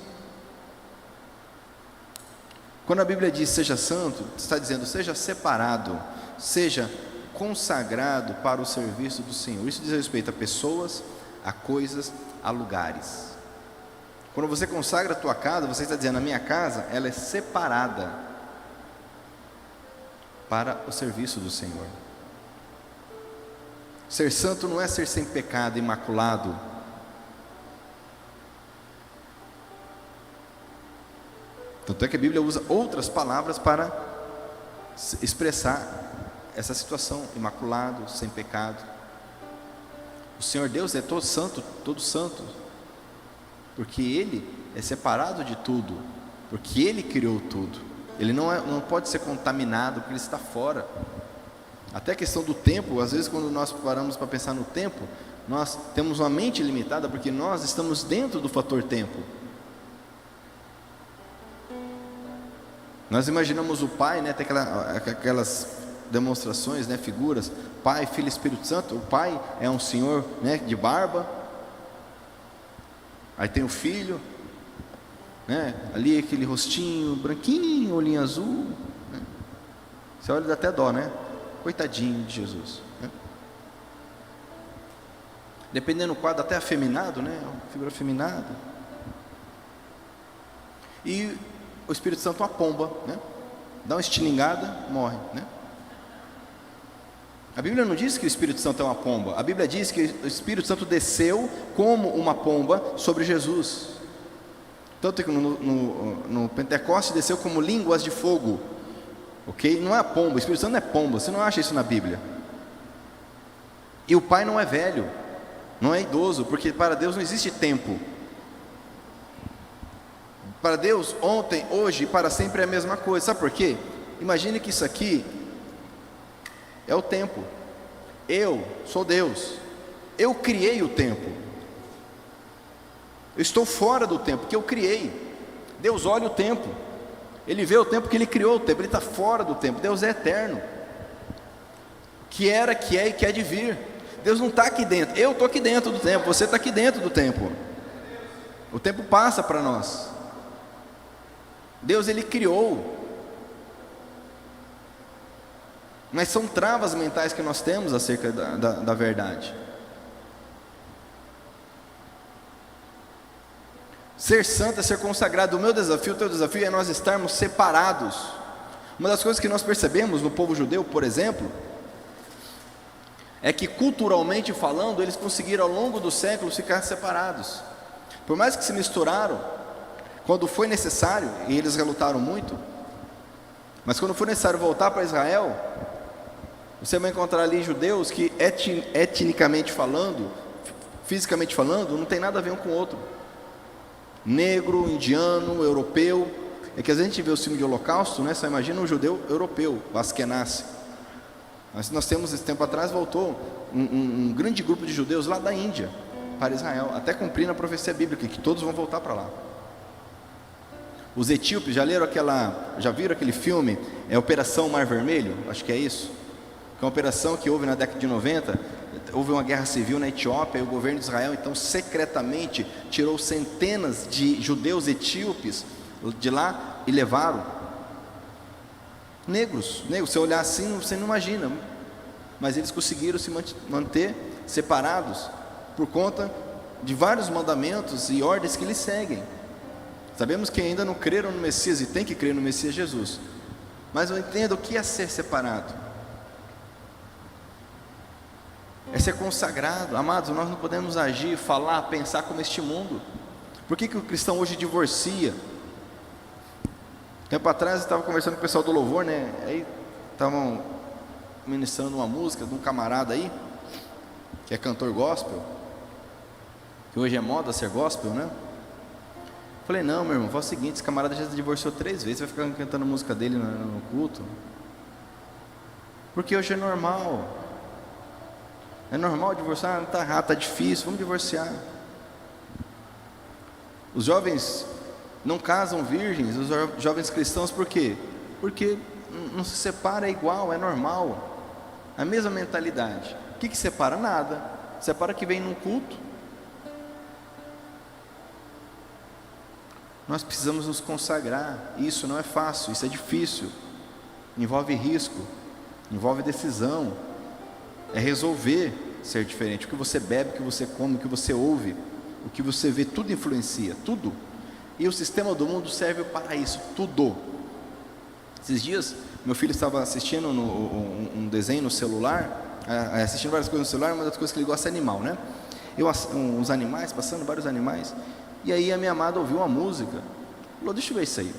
Quando a Bíblia diz seja santo, está dizendo seja separado, seja consagrado para o serviço do Senhor. Isso diz respeito a pessoas, a coisas, a lugares. Quando você consagra a tua casa, você está dizendo: a minha casa, ela é separada para o serviço do Senhor. Ser santo não é ser sem pecado, imaculado. Tanto é que a Bíblia usa outras palavras para expressar essa situação: imaculado, sem pecado. O Senhor Deus é todo santo, porque Ele é separado de tudo, porque Ele criou tudo. Ele não pode ser contaminado, porque Ele está fora. Até a questão do tempo, às vezes quando nós paramos para pensar no tempo, nós temos uma mente limitada, porque nós estamos dentro do fator tempo. Nós imaginamos o Pai, né, tem aquelas demonstrações, né, figuras, Pai, Filho e Espírito Santo. O Pai é um senhor, né, de barba. Aí tem o Filho, né, ali aquele rostinho branquinho, olhinho azul, né? Você olha e dá até dó, né? Coitadinho de Jesus, né? Dependendo do quadro, até afeminado, né? Uma figura afeminada. E o Espírito Santo uma pomba, né? Dá uma estilingada, morre, né? A Bíblia não diz que o Espírito Santo é uma pomba. A Bíblia diz que o Espírito Santo desceu como uma pomba sobre Jesus. Tanto que no Pentecostes desceu como línguas de fogo. ok? Não é pomba, o Espírito Santo não é pomba, você não acha isso na Bíblia. E o Pai não é velho, não é idoso, porque para Deus não existe tempo. Para Deus, ontem, hoje e para sempre é a mesma coisa. Sabe por quê? Imagine que isso aqui é o tempo. Eu sou Deus, eu criei o tempo. Eu estou fora do tempo que eu criei. Deus olha o tempo, Ele vê o tempo que Ele criou o tempo, Ele está fora do tempo. Deus é eterno, que era, que é e que há de vir. Deus não está aqui dentro, eu estou aqui dentro do tempo, você está aqui dentro do tempo. O tempo passa para nós. Deus, Ele criou. Mas são travas mentais que nós temos acerca da verdade. Ser santo é ser consagrado. O meu desafio, o teu desafio é nós estarmos separados. Uma das coisas que nós percebemos no povo judeu, por exemplo, é que culturalmente falando, eles conseguiram ao longo dos séculos ficar separados. Por mais que se misturaram, quando foi necessário, e eles relutaram muito, mas quando foi necessário voltar para Israel, você vai encontrar ali judeus que etnicamente falando, fisicamente falando, não tem nada a ver um com o outro. Negro, indiano, europeu. É que a gente vê o filme de Holocausto, né? Só imagina um judeu europeu, o Askenazi. Mas nós temos, esse tempo atrás, voltou um grande grupo de judeus lá da Índia para Israel, até cumprir a profecia bíblica, que todos vão voltar para lá. Os etíopes, já viram aquele filme, Operação Mar Vermelho? Acho que é isso. Que é uma operação que houve na década de 90, houve uma guerra civil na Etiópia, e o governo de Israel, então, secretamente, tirou centenas de judeus etíopes de lá e levaram. Negros, se olhar assim, você não imagina, mas eles conseguiram se manter separados, por conta de vários mandamentos e ordens que eles seguem. Sabemos que ainda não creram no Messias, e tem que crer no Messias Jesus, mas eu entendo o que é ser separado. É ser consagrado. Amados, nós não podemos agir, falar, pensar como este mundo. Por que o cristão hoje divorcia? Tempo atrás eu estava conversando com o pessoal do louvor, né? Aí estavam ministrando uma música de um camarada aí, que é cantor gospel, que hoje é moda ser gospel, né? Falei, não, meu irmão, faz o seguinte, esse camarada já se divorciou 3 vezes, vai ficar cantando a música dele no culto? Porque hoje é normal. É normal divorciar? Não está errado, está difícil, vamos divorciar. Os jovens não casam virgens, os jovens cristãos, por quê? Porque não se separa, é igual, é normal. A mesma mentalidade. O que separa? Nada. Separa que vem num culto. Nós precisamos nos consagrar. Isso não é fácil, isso é difícil. Envolve risco, envolve decisão. É resolver ser diferente. O que você bebe, o que você come, o que você ouve, o que você vê, tudo influencia, tudo. E o sistema do mundo serve para isso, tudo. Esses dias, meu filho estava assistindo um desenho no celular, assistindo várias coisas no celular. Uma das coisas que ele gosta é animal, né? Uns animais, passando vários animais. E aí a minha amada ouviu uma música, falou, deixa eu ver isso aí.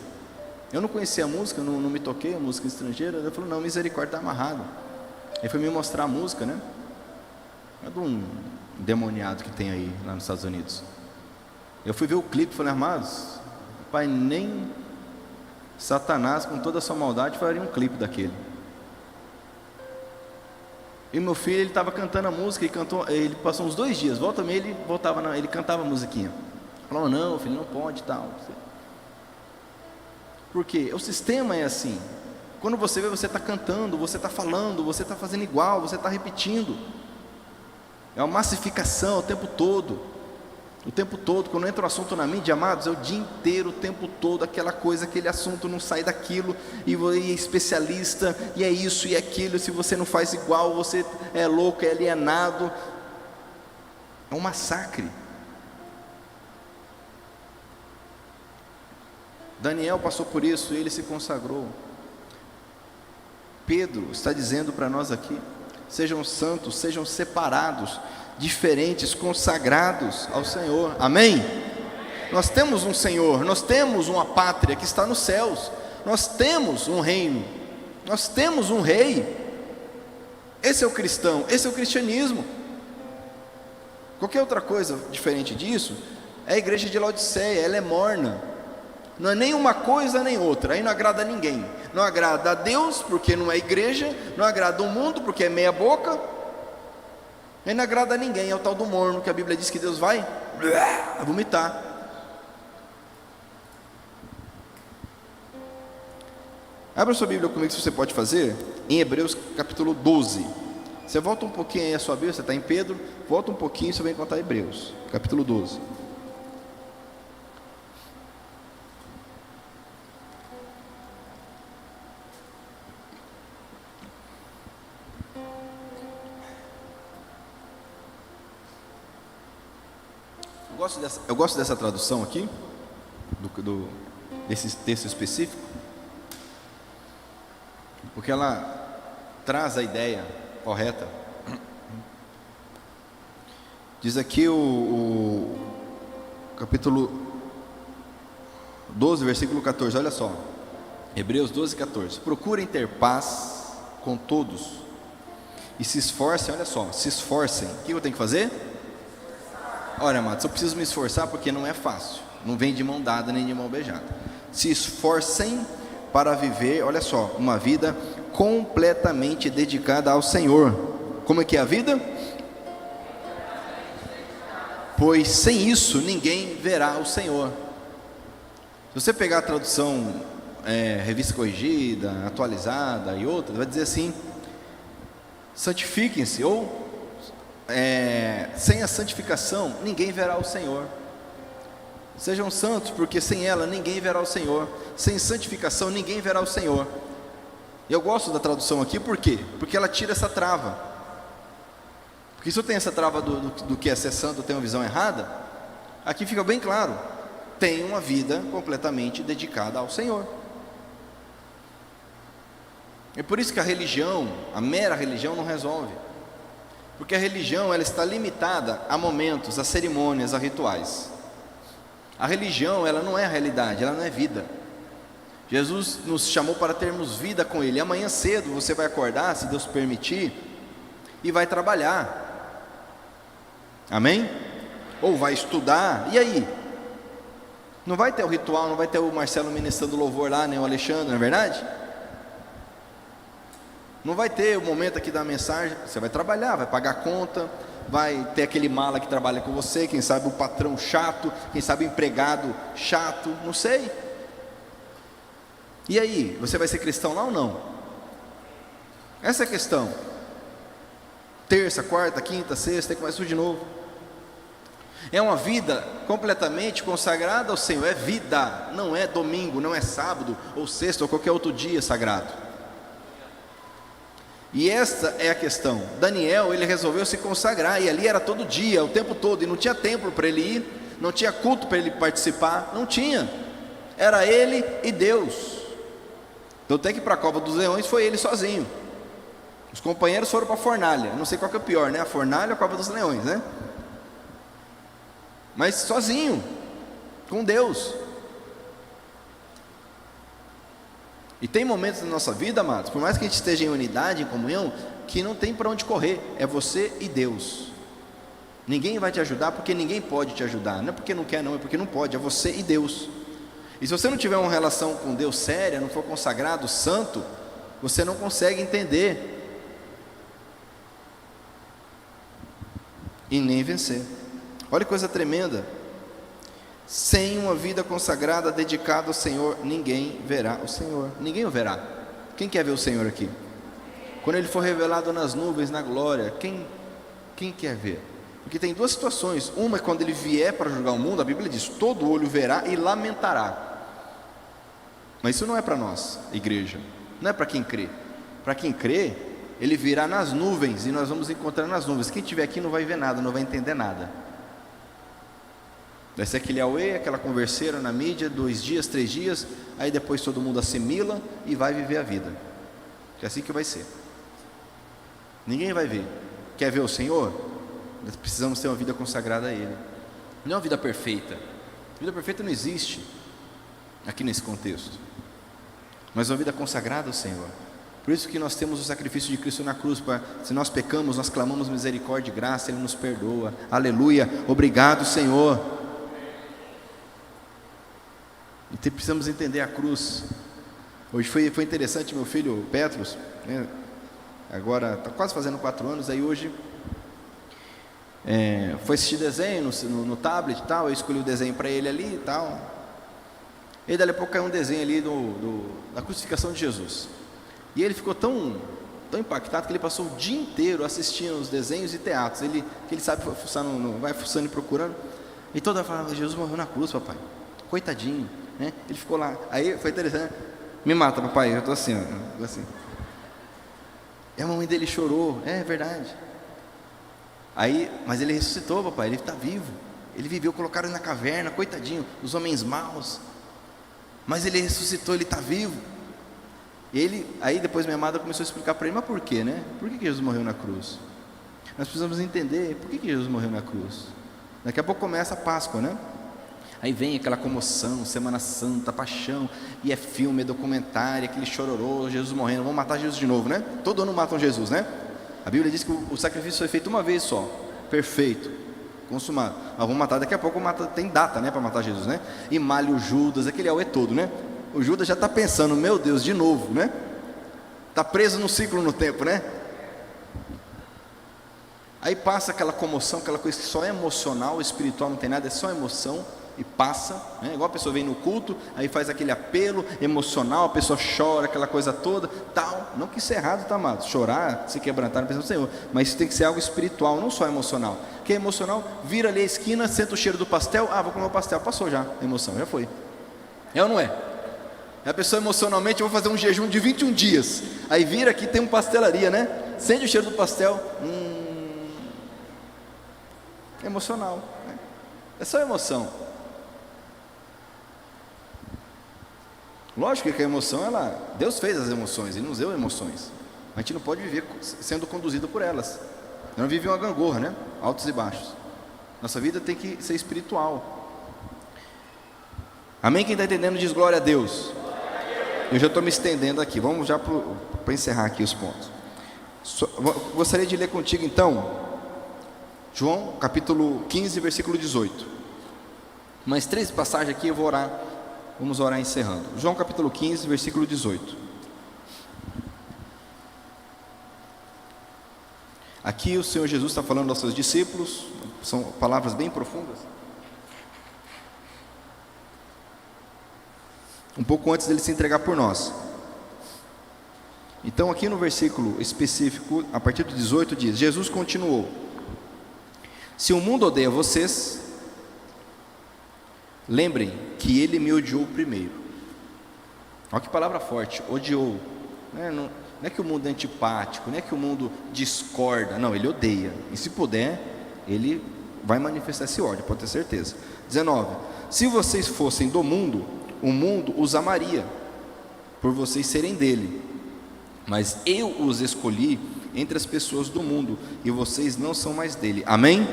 Eu não conhecia a música, não me toquei, a música estrangeira. Ele falou, não, misericórdia, está amarrado. Ele foi me mostrar a música, né? É de um demoniado que tem aí, lá nos Estados Unidos. Eu fui ver o clipe, falei, amados, pai, nem Satanás, com toda a sua maldade, faria um clipe daquele. E meu filho, ele estava cantando a música, ele passou uns 2 dias, volta meio, ele cantava a musiquinha. Falou, não, filho, não pode e tal. Por quê? O sistema é assim. Quando você vê, você está cantando, você está falando, você está fazendo igual, você está repetindo. É uma massificação o tempo todo. O tempo todo, quando entra um assunto na mídia, amados, é o dia inteiro, o tempo todo, aquela coisa, aquele assunto, não sai daquilo, e é especialista, e é isso e é aquilo, se você não faz igual, você é louco, é alienado. É um massacre. Daniel passou por isso, ele se consagrou. Pedro está dizendo para nós aqui, sejam santos, sejam separados, diferentes, consagrados ao Senhor, amém? Nós temos um Senhor, nós temos uma pátria que está nos céus, nós temos um reino, Nós temos um rei. Esse é o cristão, esse é o cristianismo. Qualquer outra coisa diferente disso é a igreja de Laodiceia, ela é morna. Não é nem uma coisa nem outra, aí não agrada a ninguém. Não agrada a Deus, porque não é igreja, não agrada o mundo, porque é meia boca, aí não agrada a ninguém, é o tal do morno, que a Bíblia diz que Deus vai vomitar. Abra sua Bíblia comigo, se você pode fazer, em Hebreus capítulo 12. Você volta um pouquinho aí a sua Bíblia, você está em Pedro, volta um pouquinho e você vai encontrar Hebreus, capítulo 12. Eu gosto dessa tradução aqui, desse texto específico, porque ela traz a ideia correta. Diz aqui o capítulo 12, versículo 14, olha só, Hebreus 12, 14: procurem ter paz com todos e se esforcem, olha só, se esforcem. O que eu tenho que fazer? Olha, amados, eu preciso me esforçar porque não é fácil, não vem de mão dada nem de mão beijada. Se esforcem para viver, olha só, uma vida completamente dedicada ao Senhor. Como é que é a vida? Pois sem isso ninguém verá o Senhor. Se você pegar a tradução Revista Corrigida, Atualizada e outras, vai dizer assim: santifiquem-se, ou sem a santificação ninguém verá o Senhor. Sejam santos, porque sem ela ninguém verá o Senhor. Sem santificação ninguém verá o Senhor. Eu gosto da tradução aqui, por quê? Porque ela tira essa trava. Porque se eu tenho essa trava do que é ser santo, eu tenho uma visão errada, aqui fica bem claro: tem uma vida completamente dedicada ao Senhor. É por isso que a religião, a mera religião, não resolve. Porque a religião, ela está limitada a momentos, a cerimônias, a rituais. A religião, ela não é a realidade, ela não é vida. Jesus nos chamou para termos vida com Ele. Amanhã cedo você vai acordar, se Deus permitir, e vai trabalhar. Amém? Ou vai estudar, e aí? Não vai ter o ritual, não vai ter o Marcelo ministrando louvor lá, nem o Alexandre, não é verdade? Não vai ter o momento aqui da mensagem. Você vai trabalhar, vai pagar conta, vai ter aquele mala que trabalha com você, quem sabe o patrão chato, quem sabe o empregado chato, não sei. E aí, você vai ser cristão lá ou não? Essa é a questão. Terça, quarta, quinta, sexta, tem que começar tudo de novo. É uma vida completamente consagrada ao Senhor, é vida, não é domingo, não é sábado, ou sexta, ou qualquer outro dia sagrado. E esta é a questão. Daniel, ele resolveu se consagrar, e ali era todo dia, o tempo todo, e não tinha templo para ele ir, não tinha culto para ele participar, não tinha, era ele e Deus. Então tem que ir para a cova dos leões, foi ele sozinho. Os companheiros foram para a fornalha, não sei qual que é o pior, né? A fornalha ou a cova dos leões, né? Mas sozinho, com Deus. E tem momentos na nossa vida, amados, por mais que a gente esteja em unidade, em comunhão, que não tem para onde correr, é você e Deus. Ninguém vai te ajudar, porque ninguém pode te ajudar, não é porque não quer não, é porque não pode, é você e Deus. E se você não tiver uma relação com Deus séria, não for consagrado, santo, você não consegue entender e nem vencer. Olha que coisa tremenda. Sem uma vida consagrada, dedicada ao Senhor, ninguém verá o Senhor. Ninguém o verá. Quem quer ver o Senhor aqui? Quando Ele for revelado nas nuvens, na glória, quem quer ver? Porque tem duas situações. Uma é quando Ele vier para julgar o mundo, a Bíblia diz: todo olho verá e lamentará. Mas isso não é para nós, igreja. Não é para quem crê. Para quem crê, Ele virá nas nuvens, e nós vamos encontrar nas nuvens. Quem estiver aqui não vai ver nada, não vai entender nada. Vai ser aquele auê, aquela converseira na mídia, 2 dias, 3 dias, aí depois todo mundo assimila e vai viver a vida. É assim que vai ser. Ninguém vai ver. Quer ver o Senhor? Nós precisamos ter uma vida consagrada a Ele. Não é uma vida perfeita. A vida perfeita não existe aqui nesse contexto. Mas uma vida consagrada ao Senhor. Por isso que nós temos o sacrifício de Cristo na cruz. Se nós pecamos, nós clamamos misericórdia e graça, Ele nos perdoa. Aleluia, obrigado, Senhor. E precisamos entender a cruz. Hoje foi interessante, meu filho Petros, né, agora está quase fazendo 4 anos, aí hoje foi assistir desenho no tablet e tal, eu escolhi o desenho para ele ali e tal, e daí a pouco caiu um desenho ali da crucificação de Jesus, e ele ficou tão impactado que ele passou o dia inteiro assistindo os desenhos e teatros, que ele sabe fuçar vai fuçando e procurando, e toda hora falava: Jesus morreu na cruz, papai, coitadinho, né? Ele ficou lá, aí foi interessante, me mata, papai, eu estou assim, ó, assim. A mamãe dele chorou, é verdade. Aí, mas ele ressuscitou, papai, ele está vivo. Ele viveu, colocaram ele na caverna, coitadinho, os homens maus. Mas ele ressuscitou, ele está vivo. Aí depois minha amada começou a explicar para ele, mas por quê, né? Por que Jesus morreu na cruz? Nós precisamos entender por que Jesus morreu na cruz. Daqui a pouco começa a Páscoa, né? Aí vem aquela comoção, Semana Santa, paixão, e é filme, é documentário, aquele chororô, Jesus morrendo, vamos matar Jesus de novo, né? Todo ano matam Jesus, né? A Bíblia diz que o sacrifício foi feito uma vez só, perfeito, consumado. Mas vamos matar, daqui a pouco tem data, né, para matar Jesus, né? E malha o Judas, aquele auê todo, né? O Judas já está pensando, meu Deus, de novo, né? Está preso no ciclo no tempo, né? Aí passa aquela comoção, aquela coisa que só é emocional, espiritual não tem nada, é só emoção. E passa, né? Igual a pessoa vem no culto, aí faz aquele apelo emocional, a pessoa chora, aquela coisa toda, tal. Não que isso é errado, tá, amado? Chorar, se quebrantar na presença do Senhor, mas isso tem que ser algo espiritual, não só emocional. Que é emocional, vira ali a esquina, senta o cheiro do pastel, vou comer o pastel, passou já, a emoção, já foi. É ou não é? A pessoa emocionalmente, eu vou fazer um jejum de 21 dias, aí vira aqui, tem uma pastelaria, né? Sente o cheiro do pastel, emocional, né? É só emoção. Lógico que a emoção, Deus fez as emoções, Ele nos deu emoções. A gente não pode viver sendo conduzido por elas. Eu não vive uma gangorra, né? Altos e baixos. Nossa vida tem que ser espiritual. Amém? Quem está entendendo diz glória a Deus. Eu já estou me estendendo aqui. Vamos já para encerrar aqui os pontos. Gostaria de ler contigo então João capítulo 15, versículo 18. Mais 3 passagens aqui, eu vou orar. Vamos orar encerrando. João capítulo 15, versículo 18. Aqui o Senhor Jesus está falando aos seus discípulos, são palavras bem profundas. Um pouco antes dele se entregar por nós. Então aqui no versículo específico, a partir do 18 diz: Jesus continuou: se o mundo odeia vocês, lembrem que ele me odiou primeiro. Olha que palavra forte, odiou. Não é que o mundo é antipático, não é que o mundo discorda, não, ele odeia. E se puder, ele vai manifestar esse ódio, pode ter certeza. 19: se vocês fossem do mundo, o mundo os amaria, por vocês serem dele. Mas eu os escolhi entre as pessoas do mundo, e vocês não são mais dele. Amém?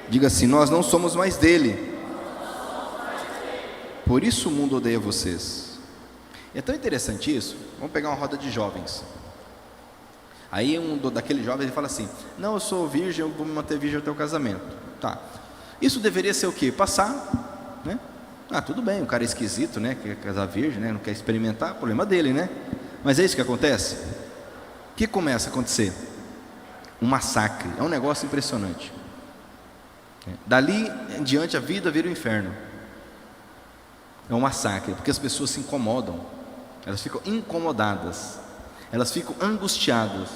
Diga assim: nós não somos mais dele. Por isso o mundo odeia vocês. É tão interessante isso. Vamos pegar uma roda de jovens. Aí daqueles jovens ele fala assim: não, eu sou virgem, eu vou me manter virgem até o casamento. Tá. Isso deveria ser o quê? Passar, né? Tudo bem, o cara é esquisito, né? Quer casar virgem, né? Não quer experimentar, problema dele, né? Mas é isso que acontece. O que começa a acontecer? Um massacre. É um negócio impressionante. Dali em diante a vida vira o inferno. É um massacre, porque as pessoas se incomodam, elas ficam incomodadas, elas ficam angustiadas.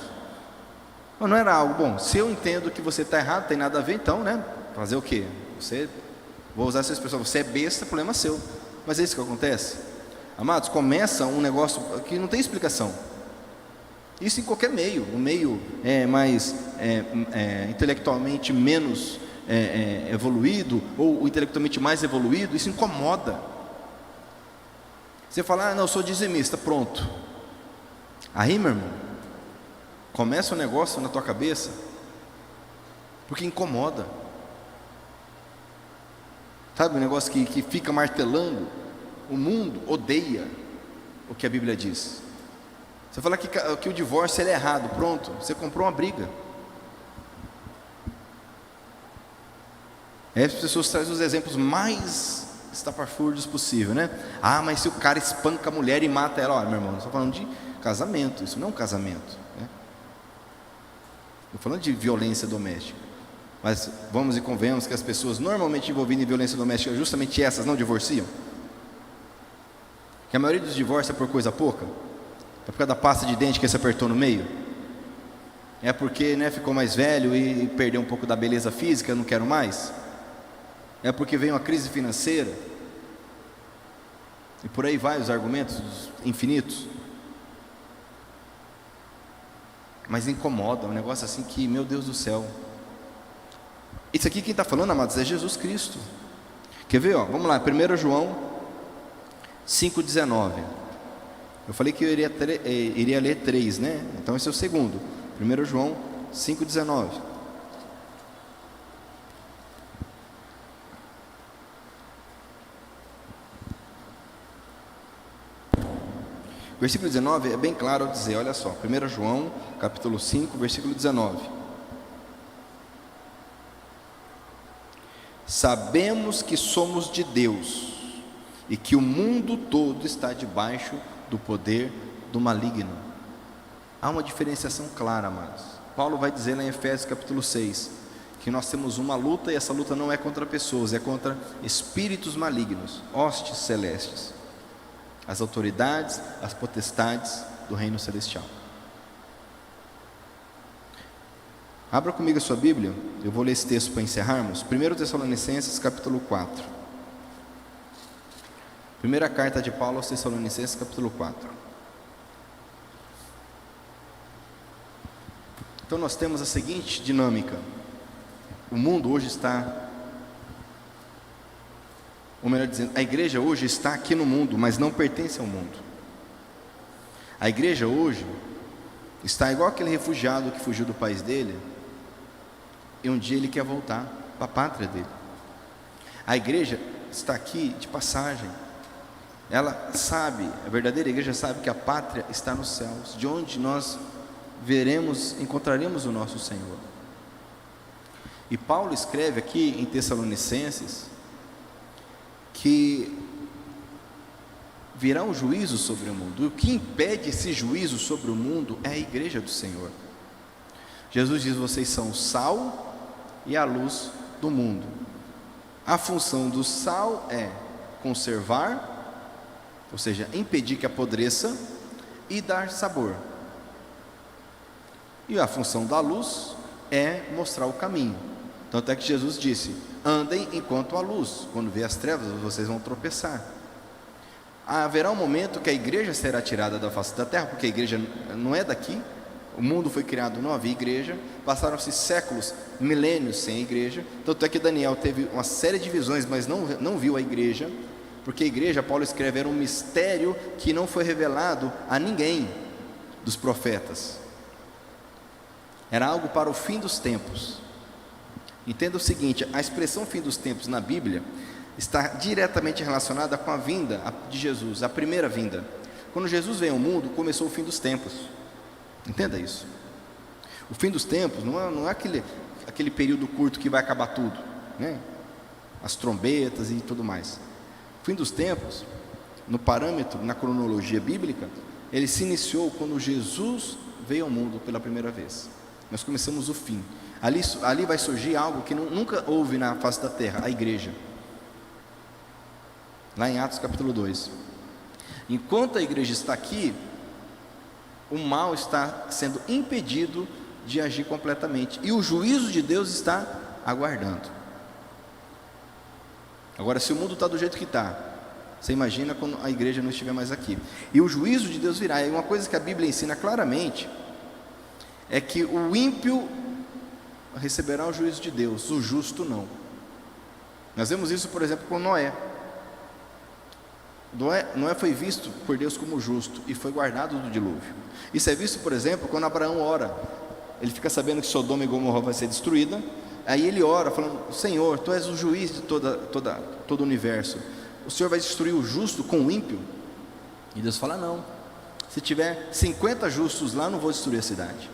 Não era algo bom. Se eu entendo que você está errado, tem nada a ver, então, né? Fazer o quê? Vou usar essa expressão, você é besta, problema seu. Mas é isso que acontece. Amados, começa um negócio que não tem explicação. Isso em qualquer meio, um meio mais intelectualmente menos evoluído, ou intelectualmente mais evoluído, isso incomoda. Você fala: não, eu sou dizimista, pronto. Aí, meu irmão, começa um negócio na tua cabeça, porque incomoda. Sabe, um negócio que fica martelando. O mundo odeia o que a Bíblia diz. Você fala que o divórcio ele é errado, pronto, você comprou uma briga. Aí as pessoas trazem os exemplos mais estapafúrdios possível, né? Ah, mas se o cara espanca a mulher e mata ela, olha, meu irmão, estou falando de casamento, isso não é um casamento, né? Estou falando de violência doméstica. Mas vamos e convenhamos que as pessoas normalmente envolvidas em violência doméstica, justamente essas, não divorciam? Que a maioria dos divórcios é por coisa pouca? É por causa da pasta de dente que se apertou no meio? É porque, né, ficou mais velho e perdeu um pouco da beleza física, não quero mais? É porque veio uma crise financeira? E por aí vai os argumentos infinitos. Mas incomoda, é um negócio assim que, meu Deus do céu. Isso aqui quem está falando, amados, é Jesus Cristo. Quer ver? Ó? Vamos lá, 1 João 5,19. Eu falei que eu iria ler 3, né? Então esse é o segundo. 1 João 5,19. Versículo 19 é bem claro ao dizer, olha só, 1 João, capítulo 5, versículo 19. Sabemos que somos de Deus e que o mundo todo está debaixo do poder do maligno. Há uma diferenciação clara, amados. Paulo vai dizer lá em Efésios capítulo 6, que nós temos uma luta e essa luta não é contra pessoas, é contra espíritos malignos, hostes celestes. As autoridades, as potestades do reino celestial. Abra comigo a sua Bíblia, eu vou ler esse texto para encerrarmos. 1 Tessalonicenses capítulo 4. Primeira carta de Paulo aos Tessalonicenses capítulo 4. Então nós temos a seguinte dinâmica. O mundo hoje está, ou melhor dizendo, a igreja hoje está aqui no mundo, mas não pertence ao mundo. A igreja hoje está igual aquele refugiado que fugiu do país dele, e um dia ele quer voltar para a pátria dele. A igreja está aqui de passagem. Ela sabe, a verdadeira igreja sabe que a pátria está nos céus, de onde nós encontraremos o nosso Senhor. E Paulo escreve aqui em Tessalonicenses que virá um juízo sobre o mundo. O que impede esse juízo sobre o mundo é a igreja do Senhor. Jesus diz: vocês são o sal e a luz do mundo. A função do sal é conservar, ou seja, impedir que apodreça e dar sabor. E a função da luz é mostrar o caminho. Tanto é que Jesus disse: andem enquanto há luz, quando vier as trevas vocês vão tropeçar. Haverá um momento que a igreja será tirada da face da terra, porque a igreja não é daqui. O mundo foi criado, não havia igreja. Passaram-se séculos, milênios sem a igreja. Tanto é que Daniel teve uma série de visões, mas não viu a igreja, porque a igreja, Paulo escreve, era um mistério que não foi revelado a ninguém dos profetas. Era algo para o fim dos tempos. Entenda o seguinte: a expressão fim dos tempos na Bíblia está diretamente relacionada com a vinda de Jesus, a primeira vinda. Quando Jesus veio ao mundo, começou o fim dos tempos. Entenda isso. O fim dos tempos não é aquele período curto que vai acabar tudo, né? As trombetas e tudo mais. O fim dos tempos, no parâmetro, na cronologia bíblica, ele se iniciou quando Jesus veio ao mundo pela primeira vez. Nós começamos o fim. Ali vai surgir algo que nunca houve na face da terra: a igreja. Lá em Atos capítulo 2. Enquanto a igreja está aqui, o mal está sendo impedido de agir completamente, e o juízo de Deus está aguardando. Agora, se o mundo está do jeito que está, você imagina quando a igreja não estiver mais aqui. E o juízo de Deus virá. E uma coisa que a Bíblia ensina claramente é que o ímpio receberá o juízo de Deus, o justo não. Nós vemos isso, por exemplo, com Noé. Noé foi visto por Deus como justo e foi guardado do dilúvio. Isso é visto, por exemplo, quando Abraão ora. Ele fica sabendo que Sodoma e Gomorra vai ser destruída. Aí ele ora falando: Senhor, Tu és o juiz de todo o universo. O Senhor vai destruir o justo com o ímpio? E Deus fala: não, Se tiver 50 justos lá, não vou destruir a cidade.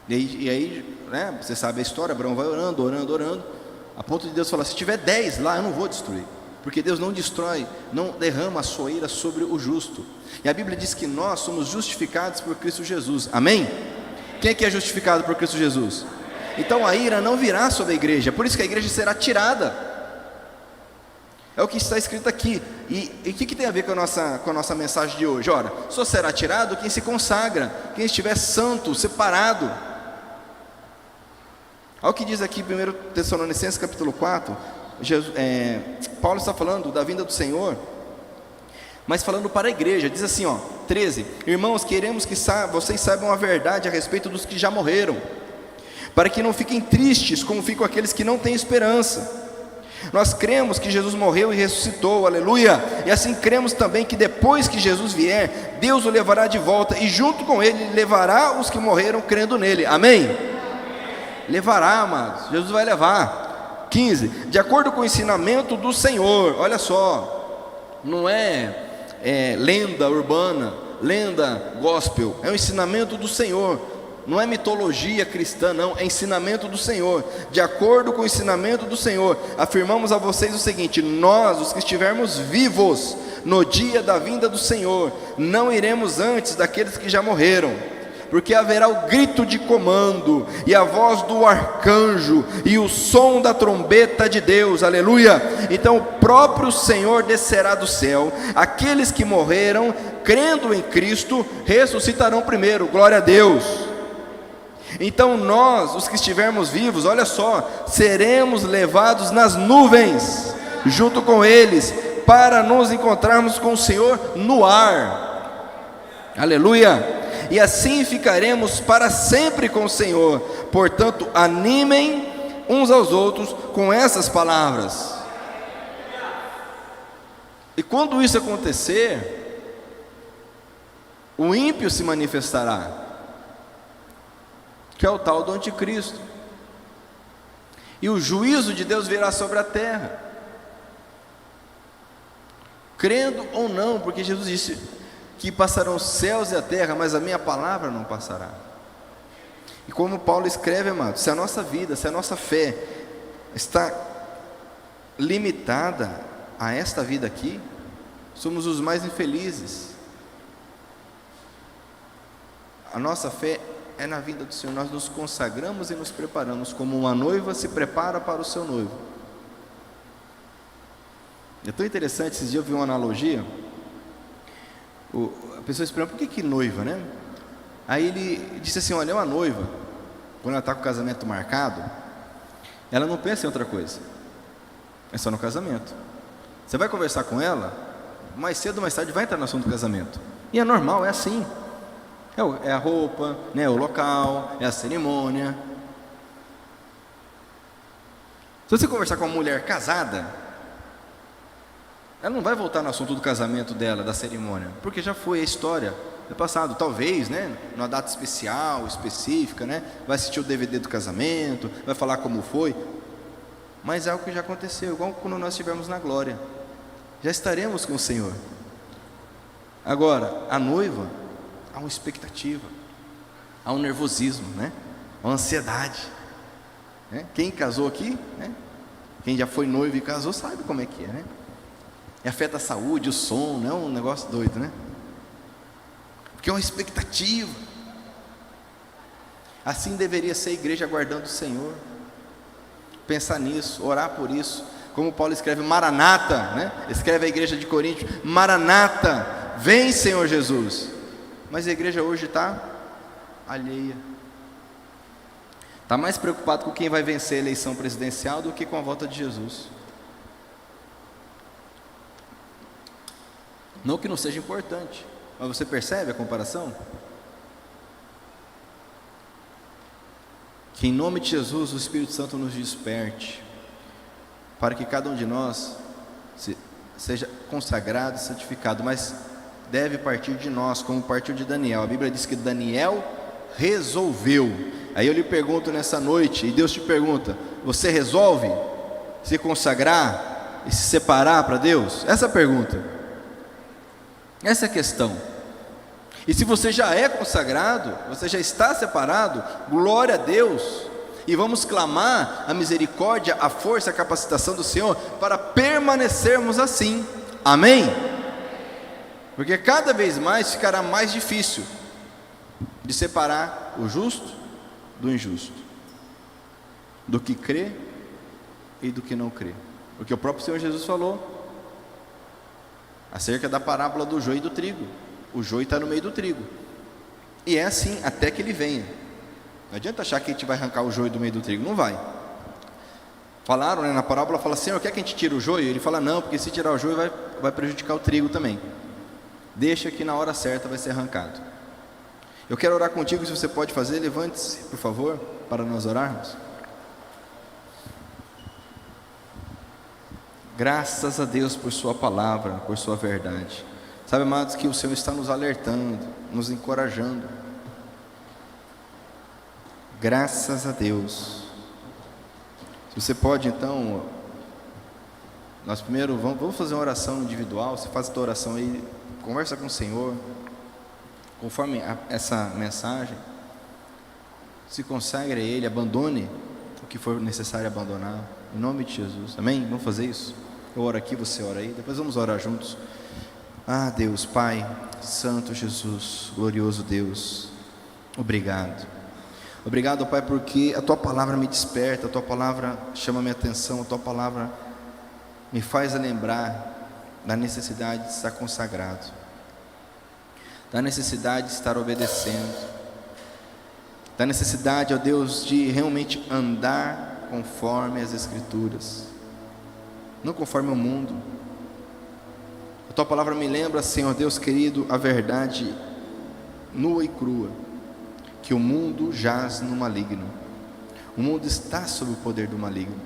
E aí, né, você sabe a história, Abraão vai orando, orando, orando, a ponto de Deus falar, se tiver 10 lá, eu não vou destruir. Porque Deus não destrói, não derrama a sua ira sobre o justo. E a Bíblia diz que nós somos justificados por Cristo Jesus. Amém? Quem é que é justificado por Cristo Jesus? Então a ira não virá sobre a igreja, por isso que a igreja será tirada. É o que está escrito aqui. E o que tem a ver com a nossa mensagem de hoje? Ora, só será tirado quem se consagra, quem estiver santo, separado. Olha o que diz aqui 1 Tessalonicenses capítulo 4, Paulo está falando da vinda do Senhor, mas falando para a igreja, diz assim, 13: irmãos, queremos que vocês saibam a verdade a respeito dos que já morreram, para que não fiquem tristes como ficam aqueles que não têm esperança. Nós cremos que Jesus morreu e ressuscitou, aleluia, e assim cremos também que depois que Jesus vier, Deus o levará de volta, e junto com ele levará os que morreram crendo nele, amém? Levará, amados, Jesus vai levar. 15, de acordo com o ensinamento do Senhor, olha só, não é lenda urbana, lenda gospel, é o ensinamento do Senhor, não é mitologia cristã, não, é ensinamento do Senhor. De acordo com o ensinamento do Senhor, afirmamos a vocês o seguinte: nós, os que estivermos vivos no dia da vinda do Senhor, não iremos antes daqueles que já morreram, porque haverá o grito de comando, e a voz do arcanjo, e o som da trombeta de Deus, aleluia. Então o próprio Senhor descerá do céu, aqueles que morreram, crendo em Cristo, ressuscitarão primeiro, glória a Deus. Então nós, os que estivermos vivos, olha só, seremos levados nas nuvens, junto com eles, para nos encontrarmos com o Senhor no ar, aleluia. E assim ficaremos para sempre com o Senhor. Portanto, animem uns aos outros com essas palavras. E quando isso acontecer, o ímpio se manifestará, que é o tal do anticristo, e o juízo de Deus virá sobre a terra, crendo ou não, porque Jesus disse que passarão os céus e a terra, mas a minha palavra não passará. E como Paulo escreve, amado, se a nossa vida, se a nossa fé está limitada a esta vida aqui, somos os mais infelizes. A nossa fé é na vinda do Senhor. Nós nos consagramos e nos preparamos como uma noiva se prepara para o seu noivo. É tão interessante, esses dias eu vi uma analogia. A pessoa se pergunta, por que noiva, né? Aí ele disse assim, olha, uma noiva, quando ela está com o casamento marcado, ela não pensa em outra coisa, é só no casamento. Você vai conversar com ela, mais cedo ou mais tarde vai entrar no assunto do casamento, e é normal, é assim, é a roupa, né, o local, é a cerimônia. Se você conversar com uma mulher casada, ela não vai voltar no assunto do casamento dela, da cerimônia, porque já foi a história do passado. Talvez, né, numa data especial, específica, né, vai assistir o DVD do casamento, vai falar como foi, mas é algo que já aconteceu, igual quando nós estivermos na glória, já estaremos com o Senhor. Agora, a noiva, há uma expectativa, há um nervosismo, né, uma ansiedade, né? Quem casou aqui, né, quem já foi noivo e casou sabe como é que é, né? E afeta a saúde, o som, não é um negócio doido, né? Porque é uma expectativa. Assim deveria ser a igreja aguardando o Senhor. Pensar nisso, orar por isso. Como Paulo escreve, Maranata, né? Escreve a igreja de Corinto, Maranata, vem Senhor Jesus. Mas a igreja hoje está alheia. Está mais preocupado com quem vai vencer a eleição presidencial do que com a volta de Jesus. Não que não seja importante, mas você percebe a comparação? Que em nome de Jesus o Espírito Santo nos desperte, para que cada um de nós seja consagrado e santificado, mas deve partir de nós, como partiu de Daniel. A Bíblia diz que Daniel resolveu. Aí eu lhe pergunto nessa noite, e Deus te pergunta, você resolve se consagrar e se separar para Deus? Essa é a pergunta. Essa é a questão. E se você já é consagrado, você já está separado, glória a Deus. E vamos clamar a misericórdia, a força, a capacitação do Senhor para permanecermos assim. Amém? Porque cada vez mais ficará mais difícil de separar o justo do injusto, do que crê e do que não crê. Porque o próprio Senhor Jesus falou acerca da parábola do joio e do trigo. O joio está no meio do trigo, e é assim até que ele venha. Não adianta achar que a gente vai arrancar o joio do meio do trigo, não vai. Falaram, na parábola, fala: Senhor, quer que a gente tire o joio? Ele fala: não, porque se tirar o joio vai prejudicar o trigo também. Deixa que na hora certa vai ser arrancado. Eu quero orar contigo, se você pode fazer, levante-se, por favor, para nós orarmos. Graças a Deus por sua palavra, por sua verdade. Sabe, amados, que o Senhor está nos alertando, nos encorajando. Graças a Deus. Se você pode, então, nós primeiro vamos fazer uma oração individual. Você faz a tua oração aí, conversa com o Senhor, conforme essa mensagem. Se consagre a Ele, abandone o que for necessário abandonar, em nome de Jesus, amém? Vamos fazer isso? Eu oro aqui, você ora aí, depois vamos orar juntos. Ah, Deus, Pai, Santo Jesus, glorioso Deus, obrigado. Obrigado, Pai, porque a Tua palavra me desperta, a Tua palavra chama minha atenção, a Tua palavra me faz lembrar da necessidade de estar consagrado, da necessidade de estar obedecendo, da necessidade, ó Deus, de realmente andar conforme as Escrituras, não conforme o mundo. A Tua palavra me lembra, Senhor Deus querido, a verdade nua e crua, que o mundo jaz no maligno. O mundo está sob o poder do maligno,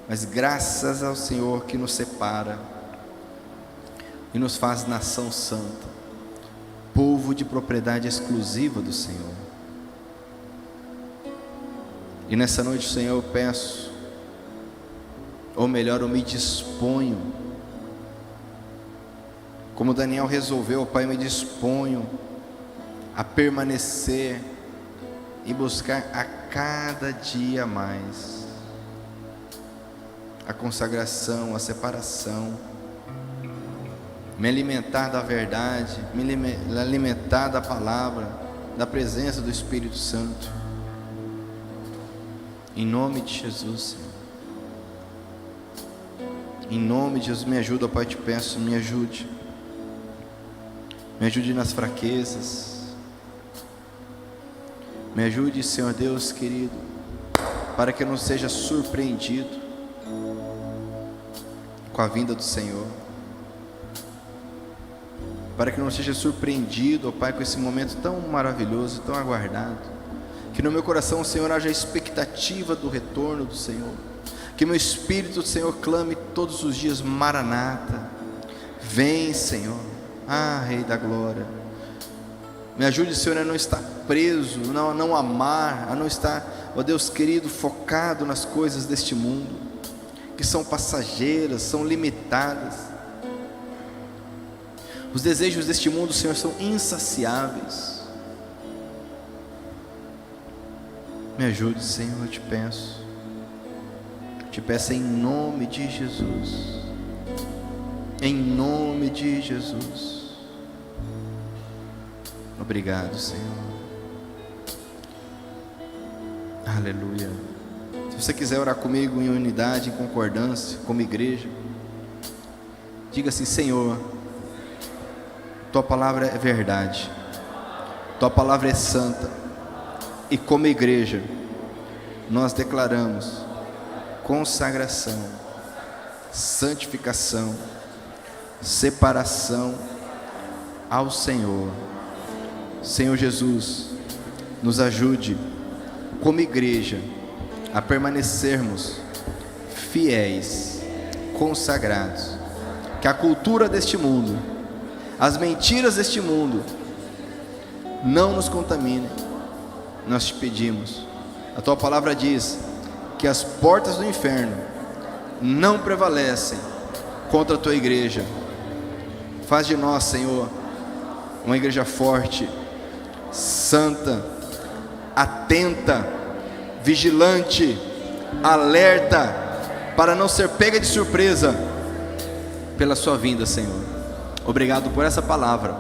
mas graças ao Senhor que nos separa e nos faz nação santa, povo de propriedade exclusiva do Senhor. E nessa noite, Senhor, eu peço, ou melhor, eu me disponho, como Daniel resolveu, Pai, eu me disponho a permanecer e buscar a cada dia mais a consagração, a separação, me alimentar da verdade, me alimentar da palavra, da presença do Espírito Santo, em nome de Jesus, Senhor. Em nome de Jesus, me ajuda, Pai, te peço, me ajude nas fraquezas, me ajude, Senhor Deus querido, para que eu não seja surpreendido com a vinda do Senhor, para que eu não seja surpreendido, ó Pai, com esse momento tão maravilhoso, tão aguardado, que no meu coração, Senhor, haja expectativa do retorno do Senhor, que meu espírito, Senhor, clame todos os dias: Maranata, vem, Senhor. Ah, Rei da Glória, me ajude, Senhor, a não estar preso, a não amar, a não estar, ó Deus querido, focado nas coisas deste mundo, que são passageiras, são limitadas. Os desejos deste mundo, Senhor, são insaciáveis. Me ajude, Senhor, eu te peço em nome de Jesus, em nome de Jesus. Obrigado, Senhor. Aleluia. Se você quiser orar comigo em unidade, em concordância, como igreja, diga assim: Senhor, Tua palavra é verdade, Tua palavra é santa, e como igreja, nós declaramos consagração, santificação, separação ao Senhor. Senhor Jesus, nos ajude como igreja a permanecermos fiéis, consagrados, que a cultura deste mundo, as mentiras deste mundo não nos contaminem. Nós te pedimos, a Tua palavra diz que as portas do inferno não prevalecem contra a Tua igreja. Faz de nós, Senhor, uma igreja forte, santa, atenta, vigilante, alerta, para não ser pega de surpresa pela sua vinda, Senhor. Obrigado por essa palavra.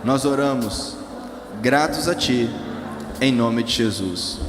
Nós oramos gratos a Ti, em nome de Jesus.